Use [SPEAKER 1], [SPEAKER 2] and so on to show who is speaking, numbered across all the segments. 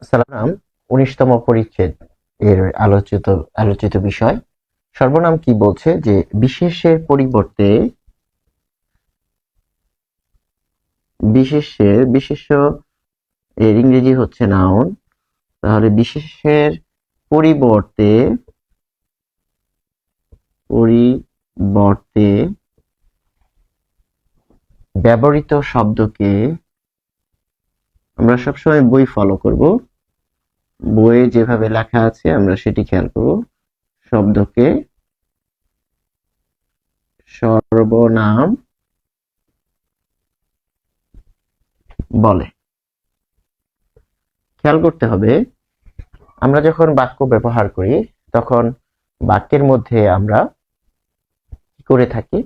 [SPEAKER 1] সালাম। ১৯তম পরিচ্ছেদ এর আলোচিত বিষয় সর্বনাম কি বলছে যে বিশেষ্যের পরিবর্তে বিশেষ্য এর ইংরেজি হচ্ছে নাউন। তাহলে বিশেষ্যের পরিবর্তে পরিবর্তে ব্যবহৃত শব্দকে আমরা সবসময় বই ফলো করব। বইয়ে যেভাবে লেখা আছে আমরা সেটি খেয়াল করব। শব্দকে সর্বনাম বলে। খেয়াল করতে হবে, আমরা যখন বাক্য ব্যবহার করি তখন বাক্যের মধ্যে আমরা কি করে থাকি,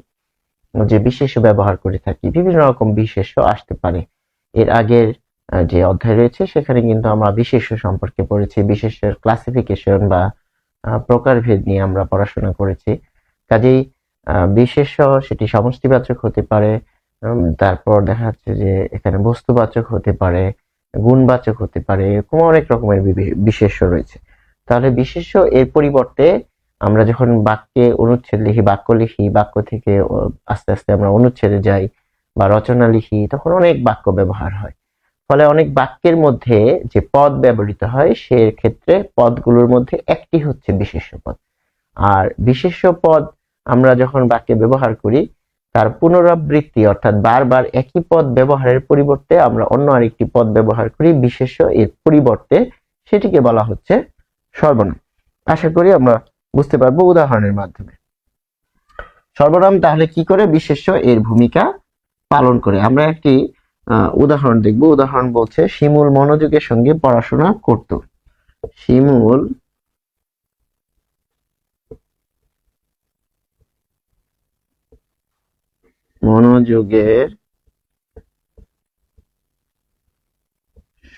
[SPEAKER 1] যে বিশেষ্য ব্যবহার করে থাকি। বিভিন্ন রকম বিশেষ্য আসতে পারে। এর আগের যে অধ্যায় রয়েছে সেখানে কিন্তু আমরা বিশেষ্য সম্পর্কে পড়েছি। বিশেষ্যের ক্লাসিফিকেশন বা প্রকারভেদ নিয়ে আমরা পড়াশোনা করেছি। কাজেই বিশেষ্য সেটি সমষ্টিবাচক হতে পারে, তারপর দেখা যাচ্ছে যে এখানে বস্তুবাচক হতে পারে, গুণবাচক হতে পারে, এরকম অনেক রকমের বিশেষ্য রয়েছে। তাহলে বিশেষ্য এর পরিবর্তে আমরা যখন বাক্যে অনুচ্ছেদ লিখি, বাক্য থেকে আস্তে আস্তে আমরা অনুচ্ছেদে যাই বা রচনা লিখি, তখন অনেক বাক্য ব্যবহার হয়। ফলে অনেক বাক্যের মধ্যে যে পদ ব্যবহৃত হয় সেক্ষেত্রে পদগুলোর মধ্যে একটি হচ্ছে বিশেষ্য পদ। আর বিশেষ্য পদ আমরা যখন বাক্যে ব্যবহার করি তার পুনরাবৃত্তি অর্থাৎ বারবার একই পদ ব্যবহারের পরিবর্তে আমরা অন্য আরেকটি পদ ব্যবহার করি বিশেষ্য এর পরিবর্তে, সেটিকে বলা হচ্ছে সর্বনাম। আশা করি আমরা বুঝতে পারবো উদাহরণের মাধ্যমে। সর্বনাম তাহলে কি করে বিশেষ্য এর ভূমিকা পালন করে, আমরা একটি উদাহরণ দেখব। উদাহরণ বলছে শিমুল মনোযোগের সঙ্গে পড়াশোনা করত। শিমুল মনোযোগের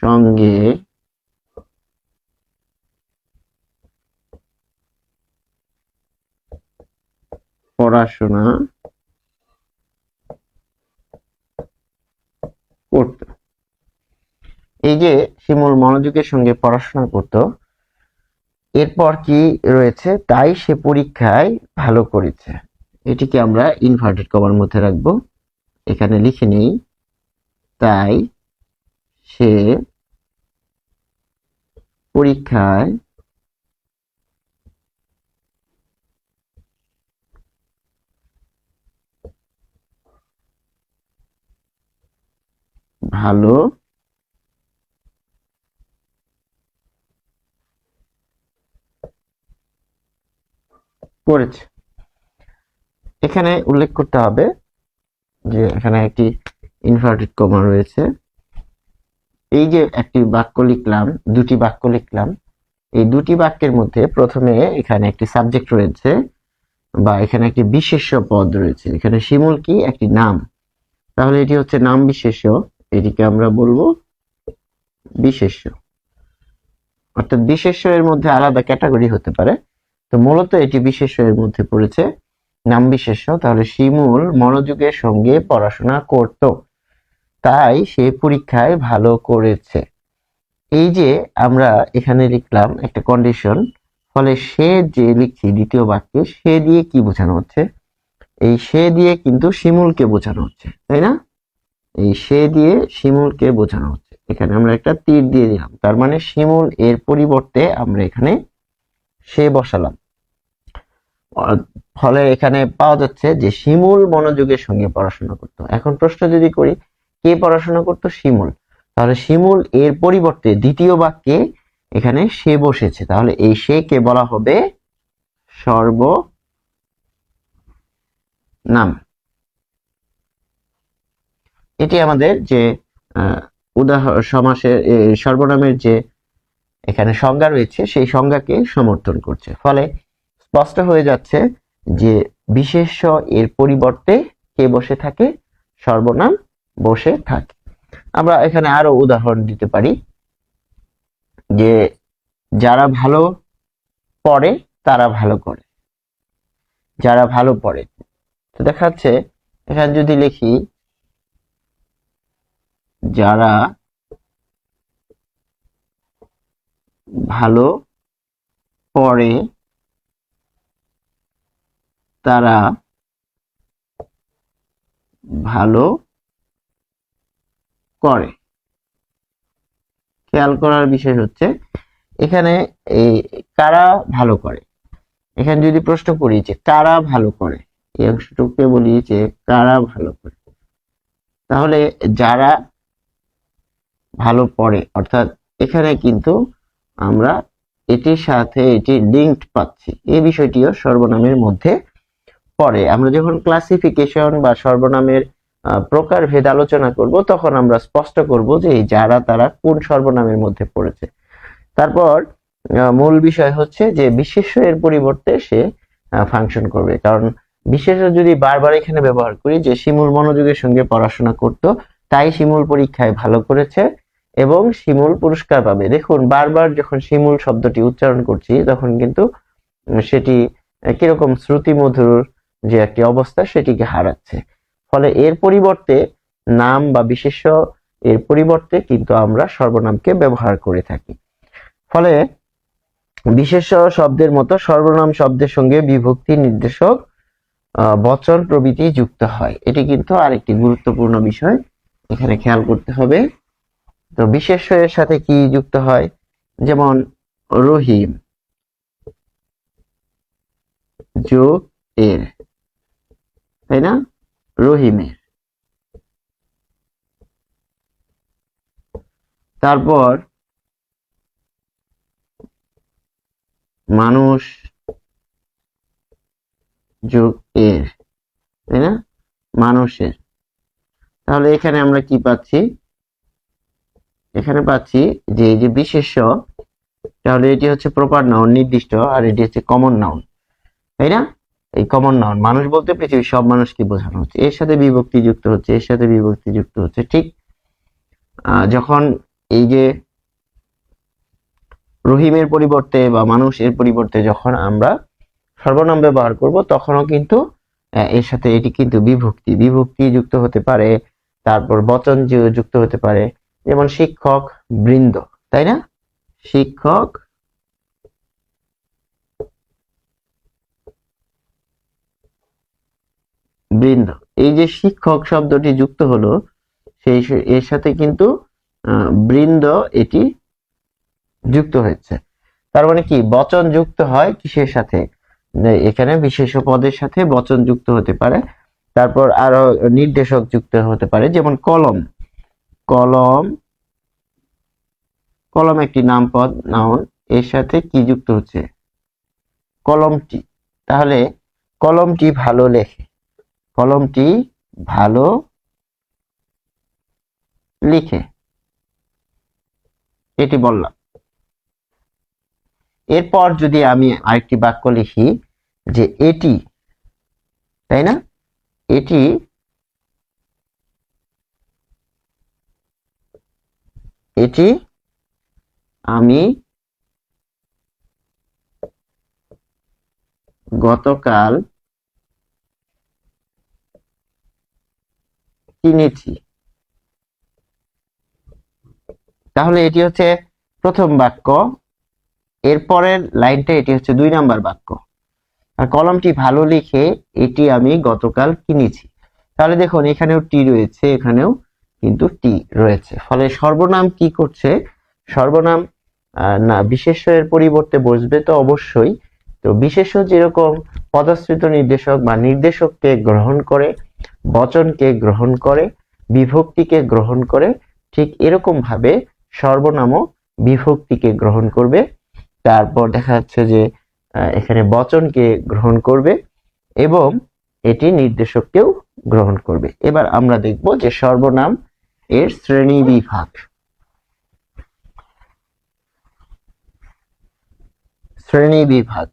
[SPEAKER 1] সঙ্গে পড়াশোনা করত। এই যে শিমুল মনোযোগের সঙ্গে পড়াশোনা করত, এরপর কি রয়েছে, তাই সে পরীক্ষায় ভালো করেছে। এটিকে আমরা ইনভার্টেড কমার মধ্যে রাখবো। এখানে লিখে নেই, তাই সে পরীক্ষায় ভালো করেছে। এখানে উল্লেখ করতে হবে যে এখানে একটি ইনভার্টেড কমা রয়েছে। এই যে একটি বাক্য লিখলাম, দুটি বাক্য লিখলাম, এই দুটি বাক্যের মধ্যে প্রথমে এখানে একটি সাবজেক্ট রয়েছে বা এখানে একটি বিশেষ্য পদ রয়েছে। এখানে শিমুল কি একটি নাম, তাহলে এটি হচ্ছে নাম বিশেষ্য, এটিকে আমরা বলবো বিশেষ্য। অর্থাৎ বিশেষ্য এর মধ্যে আলাদা ক্যাটাগরি হতে পারে, তো মূলত এটি বিশেষ্য এর মধ্যে পড়েছে, নাম বিশেষ্য। তাহলে শিমুল মনোযোগের সঙ্গে পড়াশোনা করত, তাই সে পরীক্ষায় ভালো করেছে। এই যে আমরা এখানে লিখলাম একটা কন্ডিশন, ফলে সে যে লিখছি দ্বিতীয় বাক্যে, সে দিয়ে কি বোঝানো হচ্ছে, এই সে দিয়ে কিন্তু শিমুলকে বোঝানো হচ্ছে, তাই না? এই সে দিয়ে শিমুলকে বোঝানো হচ্ছে। এখানে আমরা একটা তীর দিয়ে দিলাম, তার মানে শিমুল এর পরিবর্তে আমরা এখানে সে বসালাম। ফলে এখানে পাওয়া যাচ্ছে যে শিমুল মনোযোগের সঙ্গে পড়াশোনা করত। এখন প্রশ্ন যদি করি, কে পড়াশোনা করত? শিমুল। তাহলে শিমুল এর পরিবর্তে দ্বিতীয় বাক্যে এখানে সে বসেছে, তাহলে এই সে কে বলা হবে সর্বনাম। এটি আমাদের যে উদাহরণ সমাসের সর্বনামের যে এখানে সংজ্ঞা রয়েছে সেই সংজ্ঞাকে সমর্থন করছে। ফলে স্পষ্ট হয়ে যাচ্ছে যে বিশেষ্য এর পরিবর্তে কে বসে থাকে? সর্বনাম বসে থাকে। আমরা এখানে আরো উদাহরণ দিতে পারি যে যারা ভালো পড়ে তারা ভালো করে। যারা ভালো পড়ে, তো দেখা যাচ্ছে এখানে যদি লিখি যারা ভালো পড়ে তারা ভালো করে। খেয়াল করার বিষয় হচ্ছে এখানে এই কারা ভালো করে, এখানে যদি প্রশ্ন করি যে কারা ভালো করে, এই অংশটুকুকে বলি যে কারা ভালো করে, তাহলে যারা ভালো পড়ে, অর্থাৎ এখানে কিন্তু আমরা এটির সাথে এটি লিঙ্কড পাচ্ছি, এই বিষয়টিও সর্বনামের মধ্যে পড়ে। আমরা যখন ক্লাসিফিকেশন বা সর্বনামের প্রকার ভেদ আলোচনা করব তখন আমরা স্পষ্ট করব যে এই যারা তারা কোন সর্বনামের মধ্যে পড়েছে। তারপর মূল বিষয় হচ্ছে যে বিশেষ্য এর পরিবর্তে সে ফাংশন করবে, কারণ বিশেষ্য যদি বারবার এখানে ব্যবহার করি যে শিমুল মনোযোগের সঙ্গে পড়াশোনা করত, তাই শিমুল পরীক্ষায় ভালো করেছে এবং শিমুল পুরস্কার পাবে। দেখুন বারবার যখন শিমুল শব্দটি উচ্চারণ করছি তখন কিন্তু সেটি কিরকম শ্রুতিমধুর যে একটি অবস্থা সেটিকে হারাচ্ছে। ফলে এর পরিবর্তে নাম বা বিশেষ্য এর পরিবর্তে কিন্তু আমরা সর্বনামকে ব্যবহার করে থাকি। ফলে বিশেষ্য শব্দের মতো সর্বনাম শব্দের সঙ্গে বিভক্তি, নির্দেশক, বচন প্রভৃতি যুক্ত হয়। এটি কিন্তু আরেকটি গুরুত্বপূর্ণ বিষয়, এখানে খেয়াল করতে হবে। তো বিশেষ্য এর সাথে কি যুক্ত হয়, যেমন রহিম যোগ এর, তাই না, রহিমের। তারপর মানুষ যোগ এর, তাই না, মানুষের। তাহলে এখানে আমরা কি পাচ্ছি, এখানে পাচ্ছি যে এই যে বিশেষ্য, তাহলে এটি হচ্ছে প্রপার নাউন নির্দিষ্ট, আর এটি হচ্ছে কমন নাউন, তাই না। এই কমন নাউন মানুষ বলতে পৃথিবীর সব মানুষকে বোঝানো হচ্ছে, এর সাথে বিভক্তি যুক্ত হচ্ছে, এর সাথে বিভক্তি যুক্ত হচ্ছে। ঠিক যখন এই যে রহিমের পরিবর্তে বা মানুষের পরিবর্তে যখন আমরা সর্বনাম ব্যবহার করব তখনও কিন্তু এর সাথে এটি কিন্তু বিভক্তি বিভক্তি যুক্ত হতে পারে, তারপর বচন যুক্ত হতে পারে, যেমন শিক্ষক বৃন্দ, তাই না, শিক্ষক বৃন্দ। এই যে শিক্ষক শব্দটি যুক্ত হলো সেই এর সাথে কিন্তু বৃন্দ এটি যুক্ত হয়েছে। তার মানে কি বচন যুক্ত হয় কিসের সাথে, এখানে বিশেষ্য পদের সাথে বচন যুক্ত হতে পারে, তারপর আরো নির্দেশক যুক্ত হতে পারে, যেমন কলম, কলম, কলম একটি নামপদ নাউন, এর সাথে কি যুক্ত হচ্ছে, কলমটি। তাহলে কলমটি ভালো লেখে, কলমটি ভালো লিখে, এটি বললাম। এরপর যদি আমি আরেকটি বাক্য লিখি যে এটি, তাই না, এটি এটি আমি গতকাল কিনেছি। তাহলে এটি হচ্ছে প্রথম বাক্য, এরপরের লাইনটা এটি হচ্ছে 2 নাম্বার বাক্য। আর কলমটি ভালো লিখে এটি আমি গতকাল কিনেছি। তাহলে দেখুন এখানেও টি রয়েছে, এখানেও কিন্তু টি রয়েছে। ফলে সর্বনাম কি করছে, সর্বনাম না বিশেষ্য এর পরিবর্তে বসবে তো অবশ্যই। তো বিশেষ্য যেরকম পদাশ্রিত নির্দেশক বা নির্দেশককে গ্রহণ করে, বচনকে গ্রহণ করে, বিভক্তিকে গ্রহণ করে, ঠিক এরকম ভাবে সর্বনামও বিভক্তিকে গ্রহণ করবে। তারপর দেখা যাচ্ছে যে এখানে বচনকে গ্রহণ করবে এবং এটি নির্দেশককেও গ্রহণ করবে। এবার আমরা দেখব যে সর্বনাম এর শ্রেণী বিভাগ। শ্রেণী বিভাগ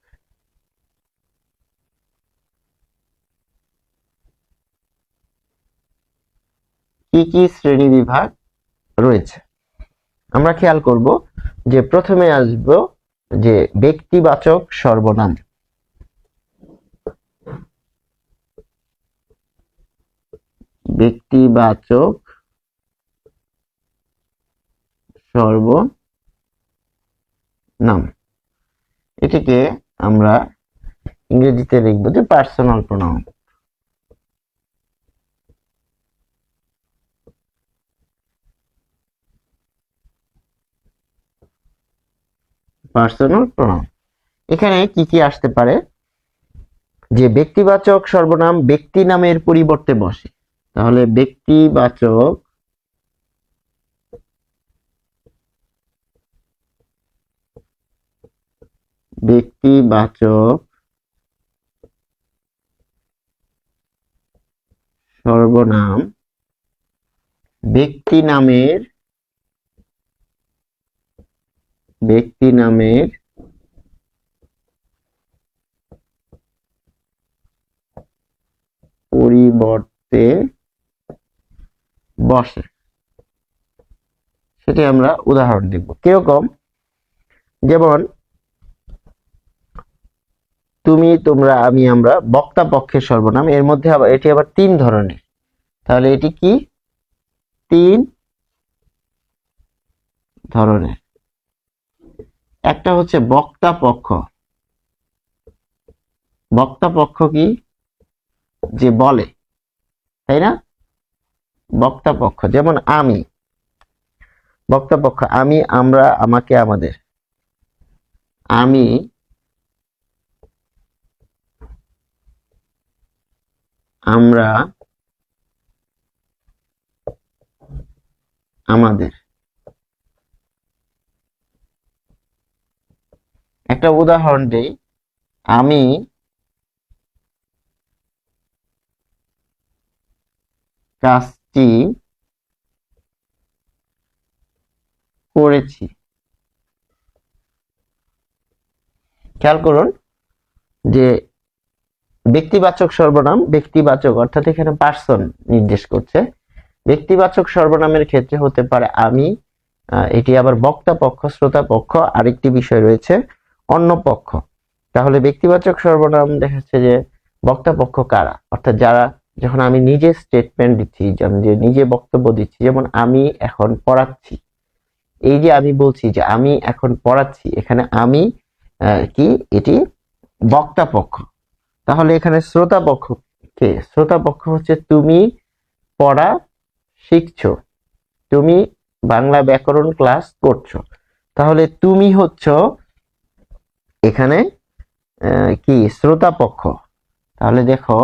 [SPEAKER 1] কি কি শ্রেণী বিভাগ রয়েছে আমরা খেয়াল করব যে প্রথমে আসবো যে ব্যক্তিবাচক সর্বনাম। ব্যক্তিবাচক সর্বনাম নাম, এটিকে আমরা ইংরেজিতে লিখব যে পার্সোনাল প্রোনাউন। পার্সোনাল প্রোনাউন এখানে কি কি আসতে পারে, যে ব্যক্তিবাচক সর্বনাম ব্যক্তি নামের পরিবর্তে বসে, তাহলে ব্যক্তিবাচক সর্বনাম ব্যক্তি নামের পরিবর্তে বসে, সেটি আমরা উদাহরণ দেখব। কিরকম, যেমন তুমি, তোমরা, আমি, আমরা বক্তা পক্ষের সর্বনাম, এর মধ্যে আবার এটি আবার 3 ধরনের, তাহলে এটি কি 3 ধরনের। একটা হচ্ছে বক্তা পক্ষ। বক্তা পক্ষ কি, যে বলে, তাই না? বক্তা পক্ষ যেমন আমি, বক্তা পক্ষ আমি, আমরা, আমাকে, আমাদের। আমি, আমরা, আমাদের। একটা উদাহরণ দেই, আমি কাজটি করেছি। খেয়াল করুন যে ব্যক্তিবাচক সর্বনাম, ব্যক্তিবাচক অর্থাৎ এখানে পার্সন নির্দেশ করছে। ব্যক্তিবাচক সর্বনামের ক্ষেত্রে হতে পারে আমি, এটি আবার বক্তা পক্ষ, শ্রোতা পক্ষ, আরেকটি বিষয় রয়েছে অন্য পক্ষ। তাহলে ব্যক্তিবাচক সর্বনাম দেখাচ্ছে যে বক্তা পক্ষ কারা, অর্থাৎ যারা, যখন আমি নিজে স্টেটমেন্ট দিচ্ছি, যে নিজে বক্তব্য দিচ্ছি, যেমন আমি এখন পড়াচ্ছি, এই যে আমি বলছি যে আমি এখন পড়াচ্ছি, এখানে আমি কি, এটি বক্তা পক্ষ। তাহলে এখানে শ্রোতা পক্ষ কে, শ্রোতা পক্ষ হচ্ছে তুমি পড়া শিখছো, তুমি বাংলা ব্যাকরণ ক্লাস করছো, তাহলে তুমি হচ্ছ এখানে কি শ্রোতা পক্ষ। তাহলে দেখো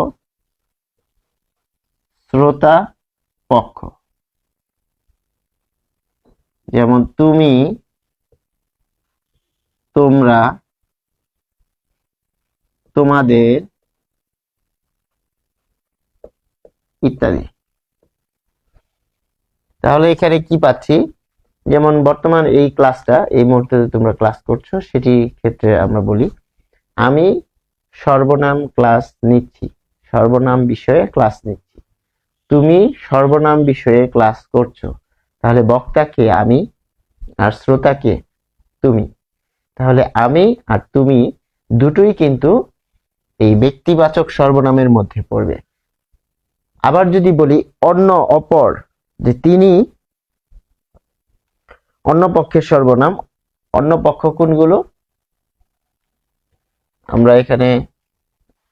[SPEAKER 1] শ্রোতা পক্ষ, যেমন তুমি, তোমরা, তোমাদের ইত্যাদি। তাহলে এখানে কি পাচ্ছি, যেমন বর্তমান এই ক্লাসটা, এই মুহূর্তে তোমরা ক্লাস করছো, সেটি ক্ষেত্রে আমরা বলি আমি সর্বনাম ক্লাস নিচ্ছি, সর্বনাম বিষয়ে ক্লাস নিচ্ছি। তুমি সর্বনাম বিষয়ে ক্লাস করছো, তাহলে বক্তাকে আমি আর শ্রোতাকে তুমি। তাহলে আমি আর তুমি দুটোই কিন্তু এই ব্যক্তিবাচক সর্বনামের মধ্যে পড়বে। আবার যদি বলি অন্য, অপর, যে তিনি, অন্য পক্ষের সর্বনাম, অন্য পক্ষ কোনগুলো, আমরা এখানে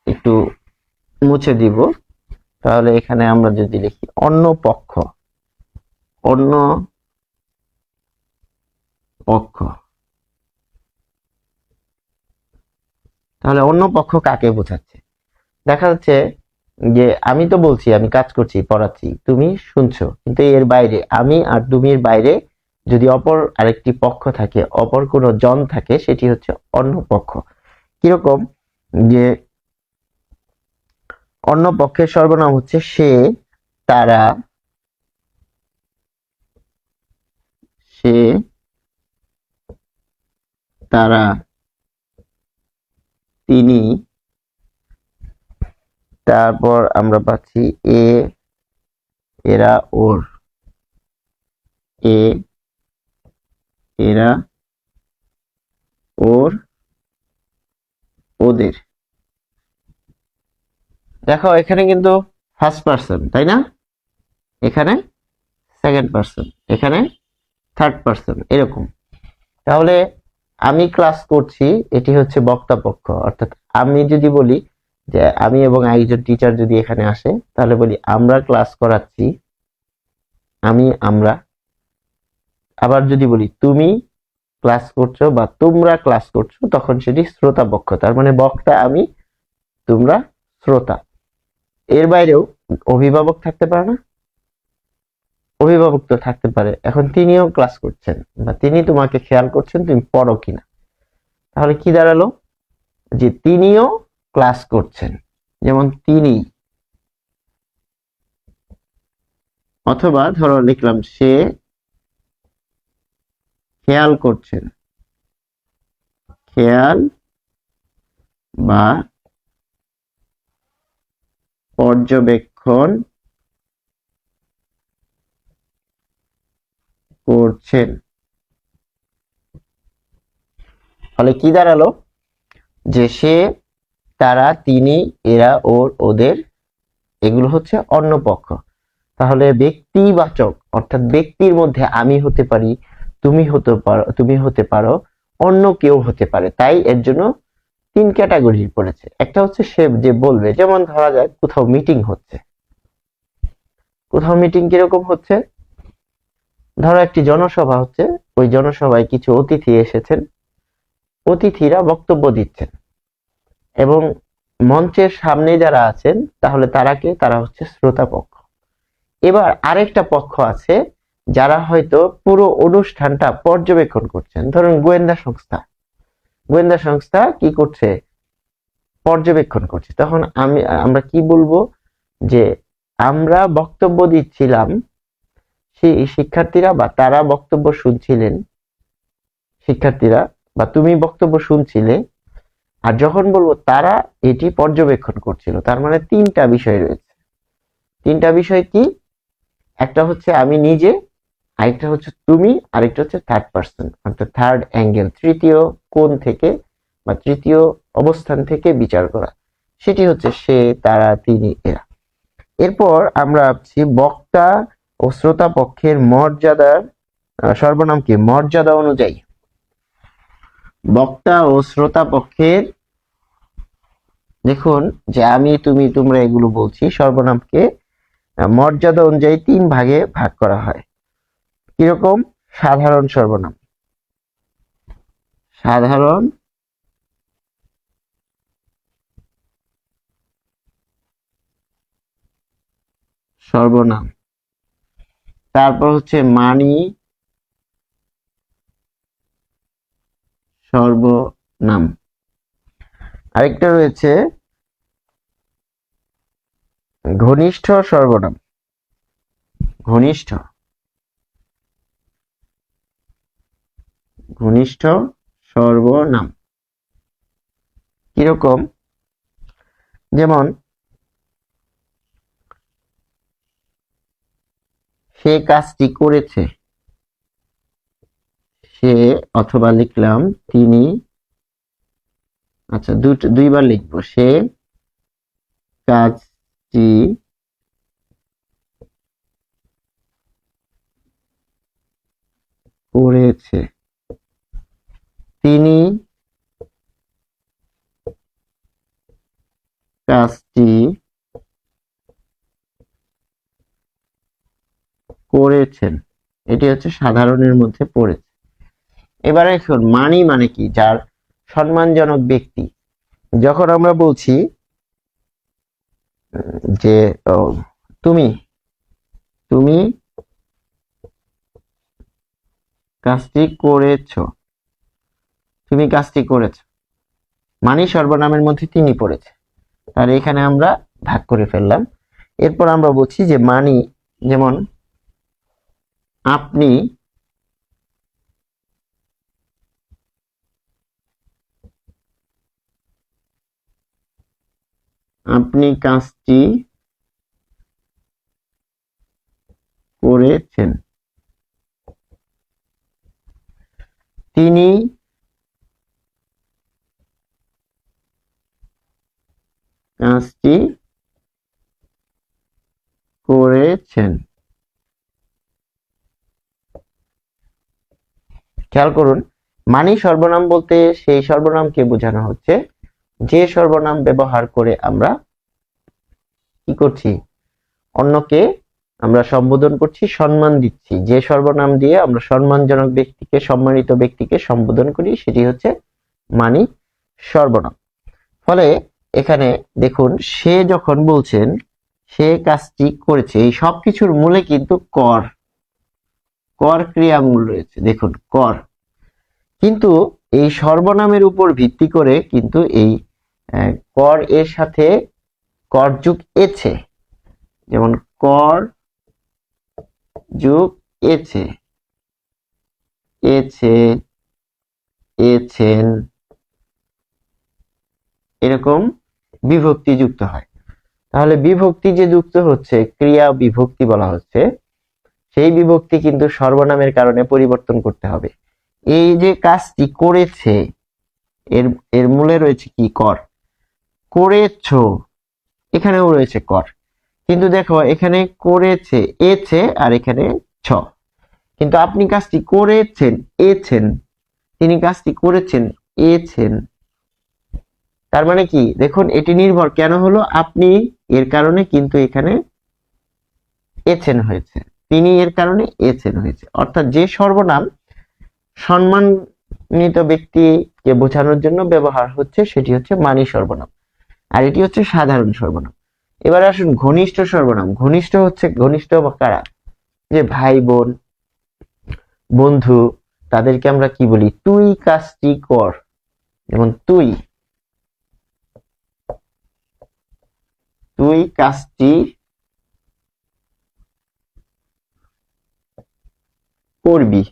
[SPEAKER 1] একটু মুছে দিব। তাহলে এখানে আমরা যদি লিখি অন্য পক্ষ, অন্য পক্ষ, তাহলে অন্য পক্ষ কাকে বোঝাচ্ছে? দেখা যাচ্ছে যে আমি তো বলছি আমি কাজ করছি, পড়াচ্ছি, তুমি শুনছো, কিন্তু এর বাইরে, আমি আর তুমির বাইরে যদি অপর আরেকটি পক্ষ থাকে, অপর কোনো জন থাকে, সেটি হচ্ছে অন্য পক্ষ। কিরকম, যে অন্য পক্ষের সর্বনাম হচ্ছে সে, তারা, সে, তারা, তিনি, তারপর আমরা পাচ্ছি এ, এরা, ওর, এ, এরা, ওর, ওদের। দেখো এখানে কিন্তু ফার্স্ট পারসন, তাই না? এখানে সেকেন্ড পারসন, এখানে থার্ড পারসন, এরকম। তাহলে আমি ক্লাস করছি, এটি হচ্ছে বক্তা পক্ষ। অর্থাৎ আমি যদি বলি যে আমি এবং একজন টিচার যদি এখানে আসে, তাহলে বলি আমরা ক্লাস করাচ্ছি, আমরা। আবার যদি বলি তুমি ক্লাস করছো বা তোমরা ক্লাস করছো, তখন সেটি শ্রোতা পক্ষ। তার মানে বক্তা আমি, তোমরা শ্রোতা। এর বাইরেও অভিভাবক থাকতে পারে না? অভিভাবক তো থাকতে পারে। এখন তিনিও ক্লাস করছেন বা তিনি তোমাকে খেয়াল করছেন তুমি পড়ো কিনা। তাহলে কি দাঁড়ালো? যে তিনিও ক্লাস করছেন, যেমন তিনি। অথবা ধরো লিখলাম সে খেয়াল করছেন, খেয়াল বা পর্যবেক্ষণ করছেন। ফলে কি দাঁড়ালো? যে সে, তারা, তিনি, এরা, ওর, ওদের, এগুলো হচ্ছে অন্য পক্ষ। তাহলে ব্যক্তিবাচক অর্থাৎ ব্যক্তির মধ্যে আমি হতে পারি, তুমি হতে পারো, অন্য কেউ হতে পারে। তাই এর জন্য 3 ক্যাটাগরি পড়েছে। একটা হচ্ছে সে যে বলবে, যেমন ধরা যায় কোথাও মিটিং হচ্ছে। কোথাও মিটিং কিরকম হচ্ছে? ধরো একটি জনসভা হচ্ছে, ওই জনসভায় কিছু অতিথি এসেছেন, অতিথিরা বক্তব্য দিচ্ছেন এবং মঞ্চের সামনে যারা আছেন তাহলে তারা হচ্ছে শ্রোতা পক্ষ। এবার আরেকটা পক্ষ আছে যারা হয়তো পুরো অনুষ্ঠানটা পর্যবেক্ষণ করছেন। ধরুন গোয়েন্দা সংস্থা কি করছে? পর্যবেক্ষণ করছে। তখন আমরা কি বলবো? যে আমরা বক্তব্য দিচ্ছিলাম, সেই শিক্ষার্থীরা বা তারা বক্তব্য শুনছিলেন, শিক্ষার্থীরা বা তুমি বক্তব্য শুনছিলে। আর যখন বলবো তারা এটি পর্যবেক্ষণ করছিল, তার মানে 3টা বিষয় রয়েছে। 3টা বিষয় কি? একটা হচ্ছে আমি নিজে, আরেকটা হচ্ছে তুমি, আরেকটা হচ্ছে থার্ড পার্সন অর্থাৎ থার্ড অ্যাঙ্গেল, তৃতীয় কোণ থেকে বা তৃতীয় অবস্থান থেকে বিচার করা। সেটি হচ্ছে সে, তারা, তিনি, এরা। এরপর আমরা আসছি বক্তা ও শ্রোতা পক্ষের মর্যাদার সর্বনাম কি? মর্যাদা অনুযায়ী। বক্তা ও শ্রোতা পক্ষের, দেখুন যে আমি, তুমি, তোমরা এগুলো বলছি, সর্বনামকে মর্যাদা অনুযায়ী 3 ভাগে ভাগ করা হয়। কিরকম? সাধারণ সর্বনাম, সাধারণ সর্বনাম, তারপর হচ্ছে মানি সর্বনাম, আরেকটা রয়েছে ঘনিষ্ঠ সর্বনাম, ঘনিষ্ঠ ঘনিষ্ঠ সর্বনাম। কিরকম? যেমন সে কাজটি করেছে, সে, অথবা লিখলাম তিনি, আচ্ছা দুইবার লিখবো, সে কাজটি করেছে, তিনি কাজটি করেছেন। এটি হচ্ছে সাধারণের মধ্যে পড়েছে। এবারে এখন মানি মানে কি? যার সম্মানজনক ব্যক্তি। যখন আমরা বলছি যে তুমি তুমি কাজটি করেছো, তুমি কাজটি করেছো, মানি সর্বনামের মধ্যে তিনি পড়েছে। আর এখানে আমরা ভাগ করে ফেললাম। এরপর আমরা বলছি যে মানি, যেমন আপনি আপনি কাজটি করেছেন, তিনি কাজটি করেছেন। খেয়াল করুন মানি সর্বনাম বলতে সেই সর্বনামকে বোঝানো হচ্ছে যে সর্বনাম ব্যবহার করে আমরা কি করছি, অন্যকে আমরা সম্বোধন করছি, সম্মান দিচ্ছি। যে সর্বনাম দিয়ে আমরা সম্মানজনক ব্যক্তিকে, সম্মানিত ব্যক্তিকে সম্বোধন করি সেটি হচ্ছে মানি সর্বনাম। ফলে এখানে দেখুন, সে যখন বলছেন সে কাজটি করেছে, এই সবকিছুর মূলে কিন্তু কর ক্রিয়ামূল রয়েছে। দেখুন কর, কিন্তু এই সর্বনামের উপর ভিত্তি করে কিন্তু এই কর এর সাথে কর যুগ এছে, যেমন কর যুগ এছে, এছে, এছেন, এরকম বিভক্তি যুক্ত হয়। তাহলে বিভক্তি যে যুক্ত হচ্ছে, ক্রিয়া বিভক্তি বলা হচ্ছে, সেই বিভক্তি কিন্তু সর্বনামের কারণে পরিবর্তন করতে হবে। এই যে কাজটি করেছে, এর মূলে রয়েছে কি, কর। করেছো, এখানেও রয়েছে কর, কিন্তু দেখো এখানে করেছে এছে আর এখানে ছ, কিন্তু আপনি কাজটি করেছেন এছেন, তিনি কাজটি করেছেন এছেন। তার মানে কি, দেখুন এটি নির্ভর কেন হলো, আপনি এর কারণে কিন্তু এখানে এছেন হয়েছে, তিনি এর কারণে এছেন হয়েছে। অর্থাৎ যে সর্বনাম সম্মানিত ব্যক্তিকে বোঝানোর জন্য ব্যবহার হচ্ছে সেটি হচ্ছে মানি সর্বনাম, আর এটি হচ্ছে সাধারণ সর্বনাম। এবার আসুন ঘনিষ্ঠ সর্বনাম। ঘনিষ্ঠ হচ্ছে, ঘনিষ্ঠ বা কারা, যে ভাই বোন, বন্ধু, তাদেরকে আমরা কি বলি, তুই কাজটি কর। যেমন তুই কাজটি করবি।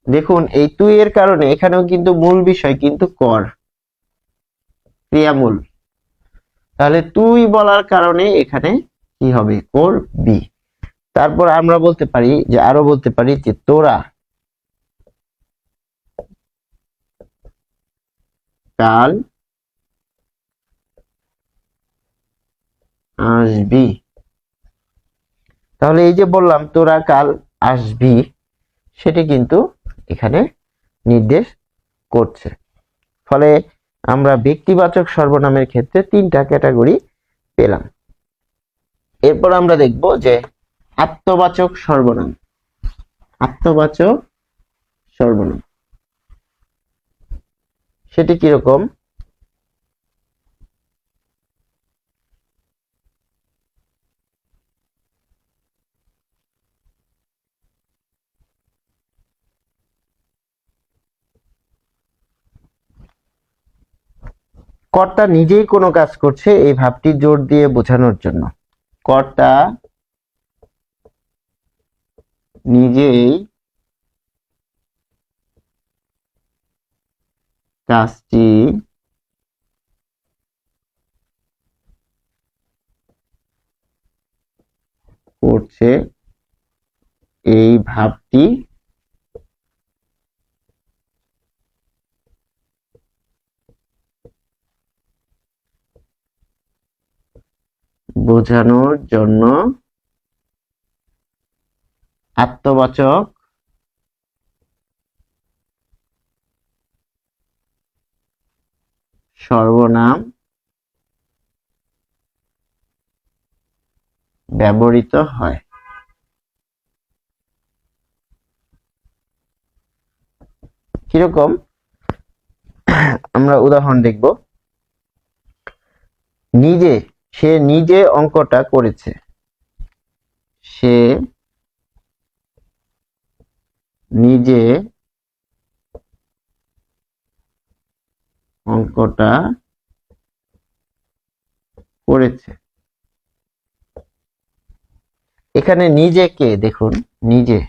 [SPEAKER 1] দেখুন এই তুই এর কারণে এখানেও কিন্তু মূল বিষয় কিন্তু কর, ক্রিয়ামূল। তাহলে তুই বলার কারণে এখানে কি হবে, করবি। তারপর আমরা বলতে পারি যে, আরো বলতে পারি যে তোরা কাল আসবি। তাহলে এই যে বললাম তোরা কাল আসবি, সেটি কিন্তু এখানে নির্দেশ করছে। ফলে আমরা ব্যক্তিবাচক সর্বনামের ক্ষেত্রে তিনটা ক্যাটাগরি পেলাম। এরপর আমরা দেখব যে আত্মবাচক সর্বনাম। আত্মবাচক সর্বনাম সেটি কিরকম, কর্তা নিজেই কোনো কাজ করছে, এই ভাবটি জোর দিয়ে বোঝানোর জন্য। কর্তা নিজেই কাজটি করছে, এই ভাবটি বোঝানোর জন্য আত্মবাচক সর্বনাম ব্যবহৃত হয়। কিরকম, আমরা উদাহরণ দেখব। নিজে, সে নিজে অঙ্কটা করেছে, সে নিজে অঙ্কটা করেছে। এখানে নিজে কে, দেখুন নিজে,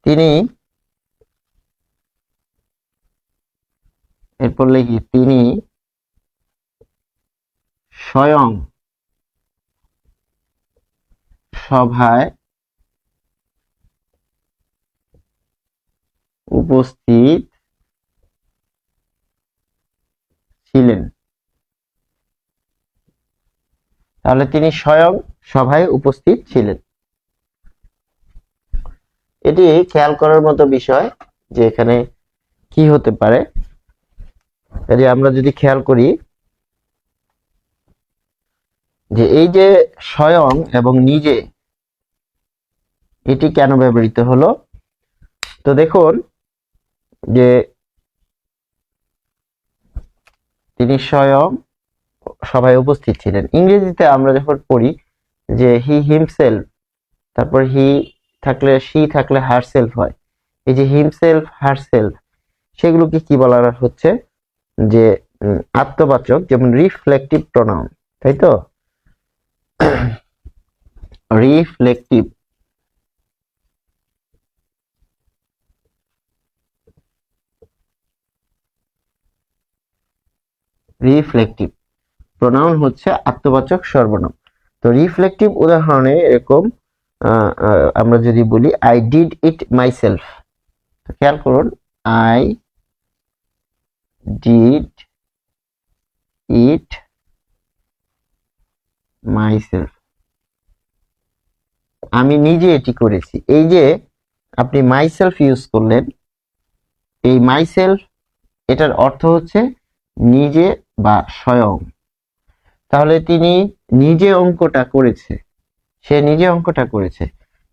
[SPEAKER 1] তিনি, এরপর লিখি তিনি স্বয়ং সভায় উপস্থিত ছিলেন। তাহলে তিনি স্বয়ং সভায় উপস্থিত ছিলেন। এটি খেয়াল করার মতো বিষয় যে এখানে কি হতে পারে। যে আমরা যদি খেয়াল করি যে এই যে স্বয়ং এবং নিজে, এটি কেন ব্যবহৃত হলো। তো দেখুন যে তিনি স্বয়ং সভায় উপস্থিত ছিলেন। ইংরেজিতে আমরা যখন পড়ি যে হি হিমসেলফ, তারপর হি থাকলে শি থাকলে হারসেলফ হয়। এই যে হিমসেলফ হারসেলফ, সেগুলোকে কি বলা হচ্ছে যে আত্মবাচক, যেমন রিফ্লেকটিভ প্রোনাউন, তাই তো। রিফ্লেকটিভ রিফ্লেকটিভ প্রোনাউন হচ্ছে আত্মবাচক সর্বনাম। তো রিফ্লেকটিভ উদাহরণে এরকম আমরা যদি বলি আই ডিড ইট মাইসেলফ, খেয়াল করুন, আই ডিড ইট মাইসেলফ, আমি নিজে এটি করেছি। এই যে আপনি মাইসেলফ ইউজ করলেন, এই মাইসেলফ এটার অর্থ হচ্ছে নিজে বা স্বয়ং। তাহলে তিনি নিজে অঙ্কটা করেছে, সে নিজে অঙ্কটা করেছে,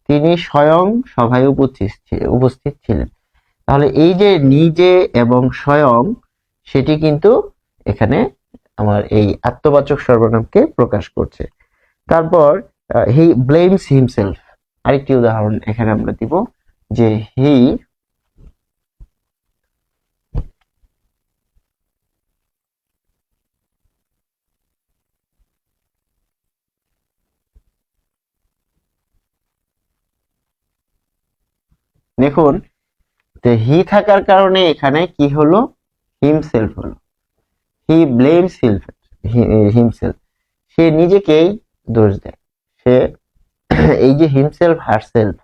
[SPEAKER 1] তিনি স্বয়ং সভায় উপস্থিত ছিলেন। তাহলে এই যে নিজে এবং স্বয়ং, সেটি কিন্তু এখানে আমার এই আত্মবাচক সর্বনামকে প্রকাশ করছে। তারপর হি ব্লেমস হিমসেলফ, আরেকটি উদাহরণ এখানে আমরা দিব যে হি দেখুন যে হি থাকার কারণে এখানে কি হলো, হিমসেলফ হলো। হি ব্লেমস হিমসেলফ, সে নিজেকেই দোষ দেয়। সে এই যে হিমসেলফ হারসেলফ,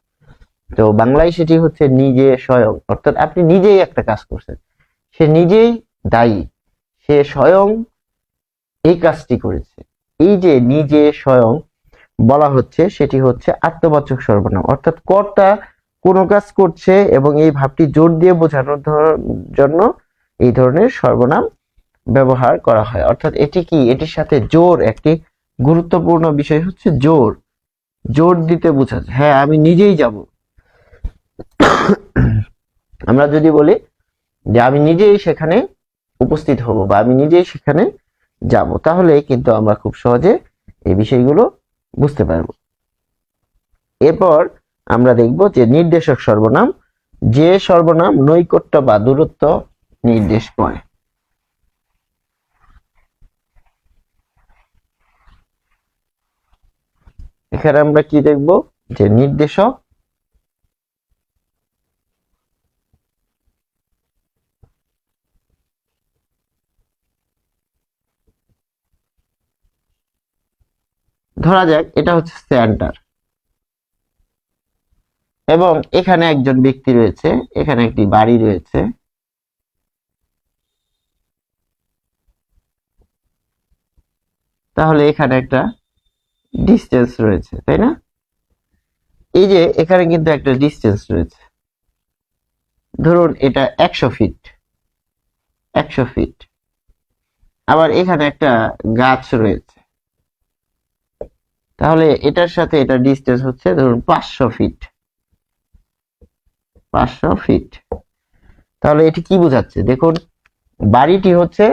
[SPEAKER 1] তো বাংলায় সেটি হচ্ছে নিজে স্বয়ং, অর্থাৎ আপনি নিজেই একটা কাজ করছেন, সে নিজেই দায়ী, সে স্বয়ং এই কাজটি করেছে। এই যে নিজে স্বয়ং বলা হচ্ছে, সেটি হচ্ছে আত্মবাচক সর্বনাম, অর্থাৎ কর্তা কোনো কাজ করছে এবং এই ভাবটি জোর দিয়ে বোঝানোর জন্য এই ধরনের সর্বনাম ব্যবহার করা হয়। অর্থাৎ এটি কি, এটির সাথে জোর, একটি গুরুত্বপূর্ণ বিষয় হচ্ছে জোর, জোর দিতে বোঝাচ্ছে, হ্যাঁ আমি নিজেই যাব। আমরা যদি বলি যে আমি নিজেই সেখানে উপস্থিত হব বা আমি নিজেই সেখানে যাব, তাহলে কিন্তু আমরা খুব সহজে এই বিষয়গুলো বুঝতে পারবো। এরপর আমরা দেখব যে নির্দেশক সর্বনাম, যে সর্বনাম নৈকট্য বা দূরত্ব নির্দেশ করে। এখানে আমরা কি দেখব যে নির্দেশক ধরা যাক এটা হচ্ছে সেন্টার এবং এখানে একজন ব্যক্তি রয়েছে, এখানে একটি বাড়ি রয়েছে, তাহলে এখানে একটা ডিস্টেন্স রয়েছে, তাই না। এই যে এখানে কিন্তু একটা ডিস্টেন্স রয়েছে, ধরুন এটা 100 ফিট, 100 ফিট। আবার এখানে একটা গাছ রয়েছে, তাহলে এটার সাথে এটা ডিস্টেন্স হচ্ছে ধরুন 500 ফিট, 500 ফিট। তাহলে এটি কি বোঝাচ্ছে, দেখুন বাড়িটি হচ্ছে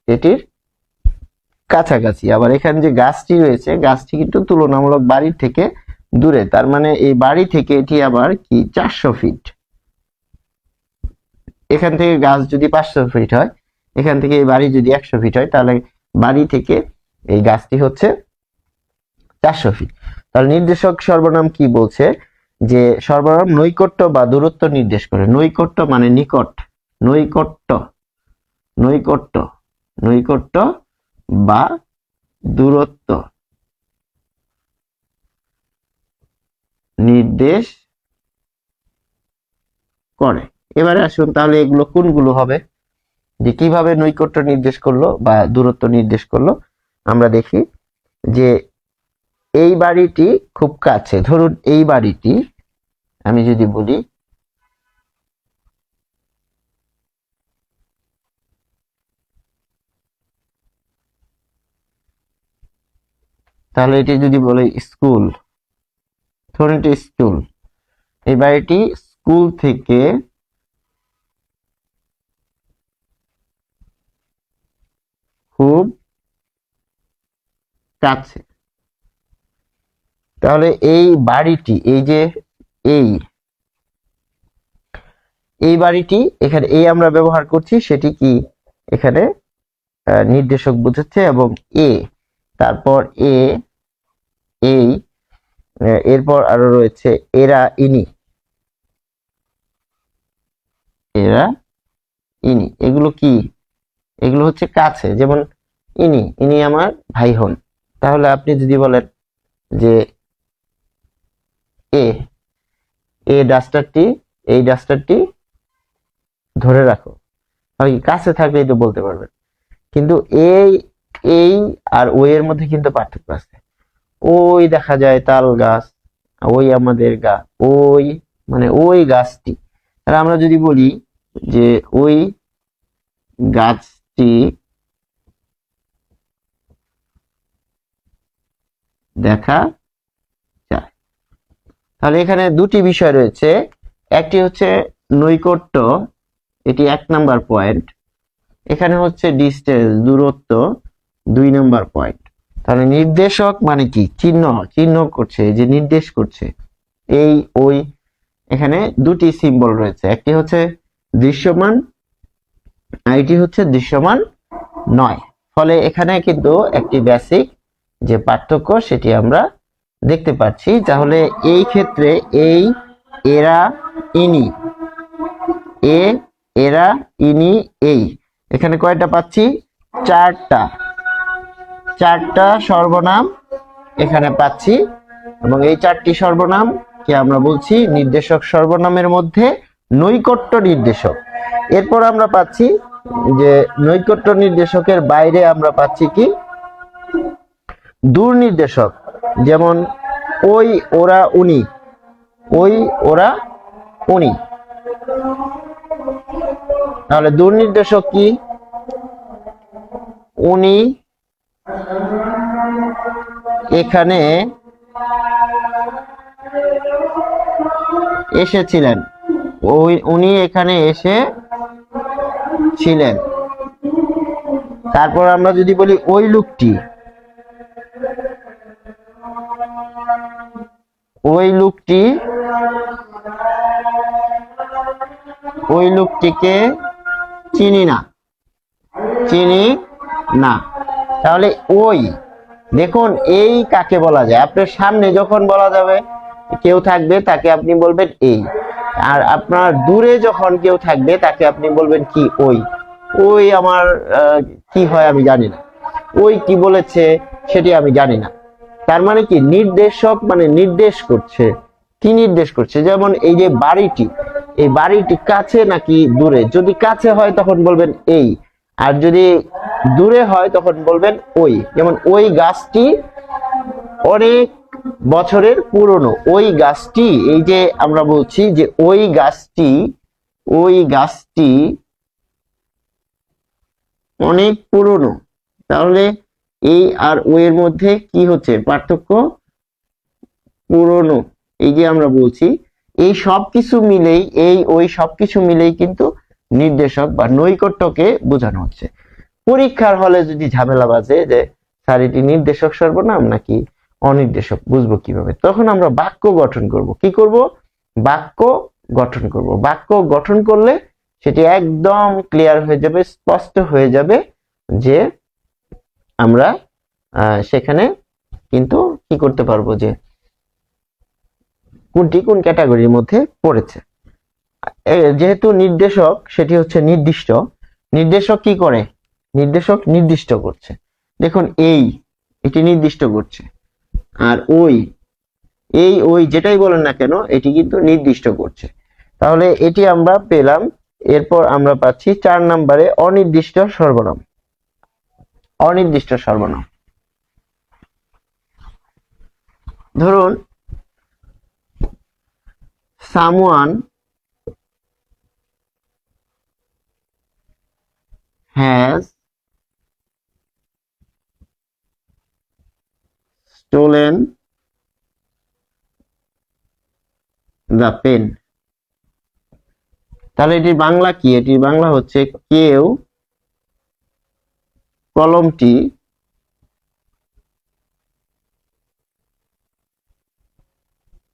[SPEAKER 1] এটির কাছাকাছি, আবার এখানে যে গাছটি রয়েছে, গাছটি কিন্তু তুলনামূলক বাড়ির থেকে দূরে, তার মানে এই বাড়ি থেকে এটি আবার কি 400 ফিট। এখান থেকে গাছ যদি 500 ফিট হয়, এখান থেকে এই বাড়ি যদি 100 ফিট হয়, তাহলে বাড়ি থেকে এই গাছটি হচ্ছে 400 ফিট। তাহলে নির্দেশক সর্বনাম কি বলছে যে সর্বনাম নৈকট্য বা দূরত্ব নির্দেশ করে। নৈকট্য মানে নিকট, নৈকট্য, নৈকট্য, নৈকট্য বা দূরত্ব নির্দেশ করে। এবারে আসুন তাহলে এগুলো কোনগুলো হবে, যে কিভাবে নৈকট্য নির্দেশ করলো বা দূরত্ব নির্দেশ করলো। আমরা দেখি যে এই বাড়িটি খুব কাছে, ধরুন এই বাড়িটি আমি যদি বলি তাহলে এটি যদি বলে স্কুল, ধরুন এটি স্কুল, এই বাড়িটি স্কুল থেকে খুব কাছে। তাহলে এই বাড়িটি, এই যে এই এই বাড়িটি, এখানে এই আমরা ব্যবহার করছি, সেটি কি এখানে নির্দেশক বোঝাচ্ছে, এবং এ, তারপর এই এরপর আরো রয়েছে এরা, ইনি, এরা, ইনি, এগুলো কি, এগুলো হচ্ছে কাছে। যেমন ইনি আমার ভাই হন। তাহলে আপনি যদি বলেন যে এই ডাস্টারটি ধরে রাখো, তাহলে কাছে থাকলেই তো বলতে পারবেন। কিন্তু এই আর ওই এর মধ্যে কিন্তু পার্থক্য আছে। ওই দেখা যায় তাল গাছ, ওই আমাদের ওই মানে ওই গাছটি। তাহলে আমরা যদি বলি যে ওই গাছটি দেখা যায়, তাহলে এখানে দুটি বিষয় রয়েছে। একটি হচ্ছে নৈকট্য, এটি 1 নাম্বার পয়েন্ট। এখানে হচ্ছে ডিস্টেন্স, দূরত্ব, 2 নাম্বার পয়েন্ট। তাহলে নির্দেশক মানে কি, চিহ্ন করছে, যে নির্দেশ করছে এই ওই। এখানে দুটি সিম্বল রয়েছে, একটি হচ্ছে দৃশ্যমান, আরেকটি হচ্ছে দৃশ্যমান নয়। ফলে এখানে কিন্তু একটি বেসিক যে পার্থক্য সেটি আমরা দেখতে পাচ্ছি। তাহলে এই ক্ষেত্রে এই এরা, ইনি, এরা, ইনি, এই, এখানে কয়টা পাচ্ছি, চারটা সর্বনাম এখানে পাচ্ছি, এবং এই 4টি সর্বনাম কে আমরা বলছি নির্দেশক সর্বনামের মধ্যে নৈকট্য নির্দেশক। এরপর আমরা পাচ্ছি যে নৈকট্য নির্দেশকের বাইরে আমরা পাচ্ছি কি, দূর নির্দেশক। যেমন ওই, ওরা, উনি, ওই, ওরা, উনি। তাহলে দূর নির্দেশক কি, উনি এখানে এসেছিলেন, উনি এখানে এসেছিলেন। তারপর আমরা যদি বলি ওই লোকটিকে চিনি না। তাহলে ওই, দেখুন এই কাকে বলা যায়, আপনার সামনে যখন বলা যাবে কেউ থাকবে তাকে আপনি বলবেন এই, আর আপনার দূরে যখন কেউ থাকবে তাকে আপনি বলবেন কি, ওই আমার কি হয় আমি জানি না, ওই কি বলেছে সেটি আমি জানি না। তার মানে কি, নির্দেশক মানে নির্দেশ করছে, কি নির্দেশ করছে। যেমন এই যে এই বাড়িটি কাছে নাকি দূরে, যদি কাছে হয় তখন বলবেন এই, আর যদি দূরে হয় তখন বলবেন ওই। যেমন ওই গাছটি অনেক বছরের পুরনো, ওই গাছটি, এই যে আমরা বলছি যে ওই গাছটি অনেক পুরনো। তাহলে এই আর ওই এর মধ্যে কি হচ্ছে পার্থক্য, পুরনো। এই যে আমরা বলছি এই সবকিছু মিলেই, এই ওই সবকিছু মিলেই কিন্তু নির্দেশক বা নৈকট্যকে বোঝানো হচ্ছে। পরীক্ষার হলে যদি ঝামেলা বাজে যে স্যার এটি নির্দেশক সর্বনাম নাকি অনির্দেশক, বুঝবো কিভাবে, তখন আমরা বাক্য গঠন করব। কি করব, বাক্য গঠন করব। বাক্য গঠন করলে সেটি একদম ক্লিয়ার হয়ে যাবে, স্পষ্ট হয়ে যাবে যে আমরা সেখানে কিন্তু কি করতে পারবো, যে কোনটি কোন ক্যাটাগরির মধ্যে পড়েছে। যেহেতু নির্দেশক সেটি হচ্ছে নির্দিষ্ট, নির্দেশক কি করে, নির্দেশক নির্দিষ্ট করছে। দেখুন এটি নির্দিষ্ট করছে, আর ওই যেটাই বলেন না কেন এটি কিন্তু নির্দিষ্ট করছে। তাহলে এটি আমরা পেলাম। এরপর আমরা পাচ্ছি 4 নম্বরে অনির্দিষ্ট সর্বনাম। অনির্দিষ্ট সর্বনাম, ধরুন someone has stolen the pen। তাহলে এটির বাংলা কি? এটির বাংলা হচ্ছে কেউ কলমটি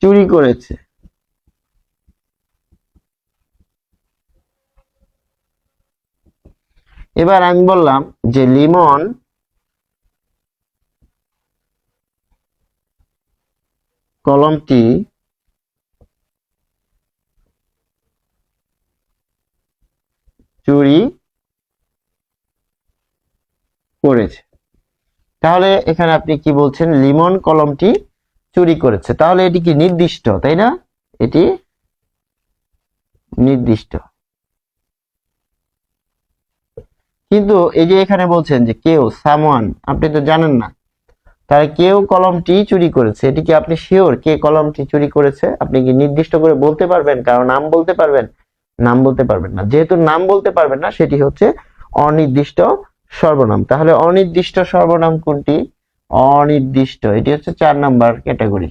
[SPEAKER 1] চুরি করেছে। এবার আমি বললাম যে লিমন কলমটি চুরি করেছে। তাহলে এখানে আপনি কি বলছেন? লিমন কলমটি চুরি করেছে। তাহলে এটি কি নির্দিষ্ট, তাই না? এটি নির্দিষ্ট। কিন্তু এই যে এখানে বলছেন যে কেউ, সামওয়ান, আপনি তো জানেন না, তাহলে কেউ কলমটি চুরি করেছে, এটি কি আপনি শিওর কে কলমটি চুরি করেছে? আপনি কি নির্দিষ্ট করে বলতে পারবেন? কারণ নাম বলতে পারবেন? নাম বলতে পারবেন না। যেহেতু নাম বলতে পারবেন না, সেটি হচ্ছে অনির্দিষ্ট সর্বনাম। তাহলে অনির্দিষ্ট সর্বনাম কোনটি? অনির্দিষ্ট, এটি হচ্ছে 4 নাম্বার ক্যাটাগরি।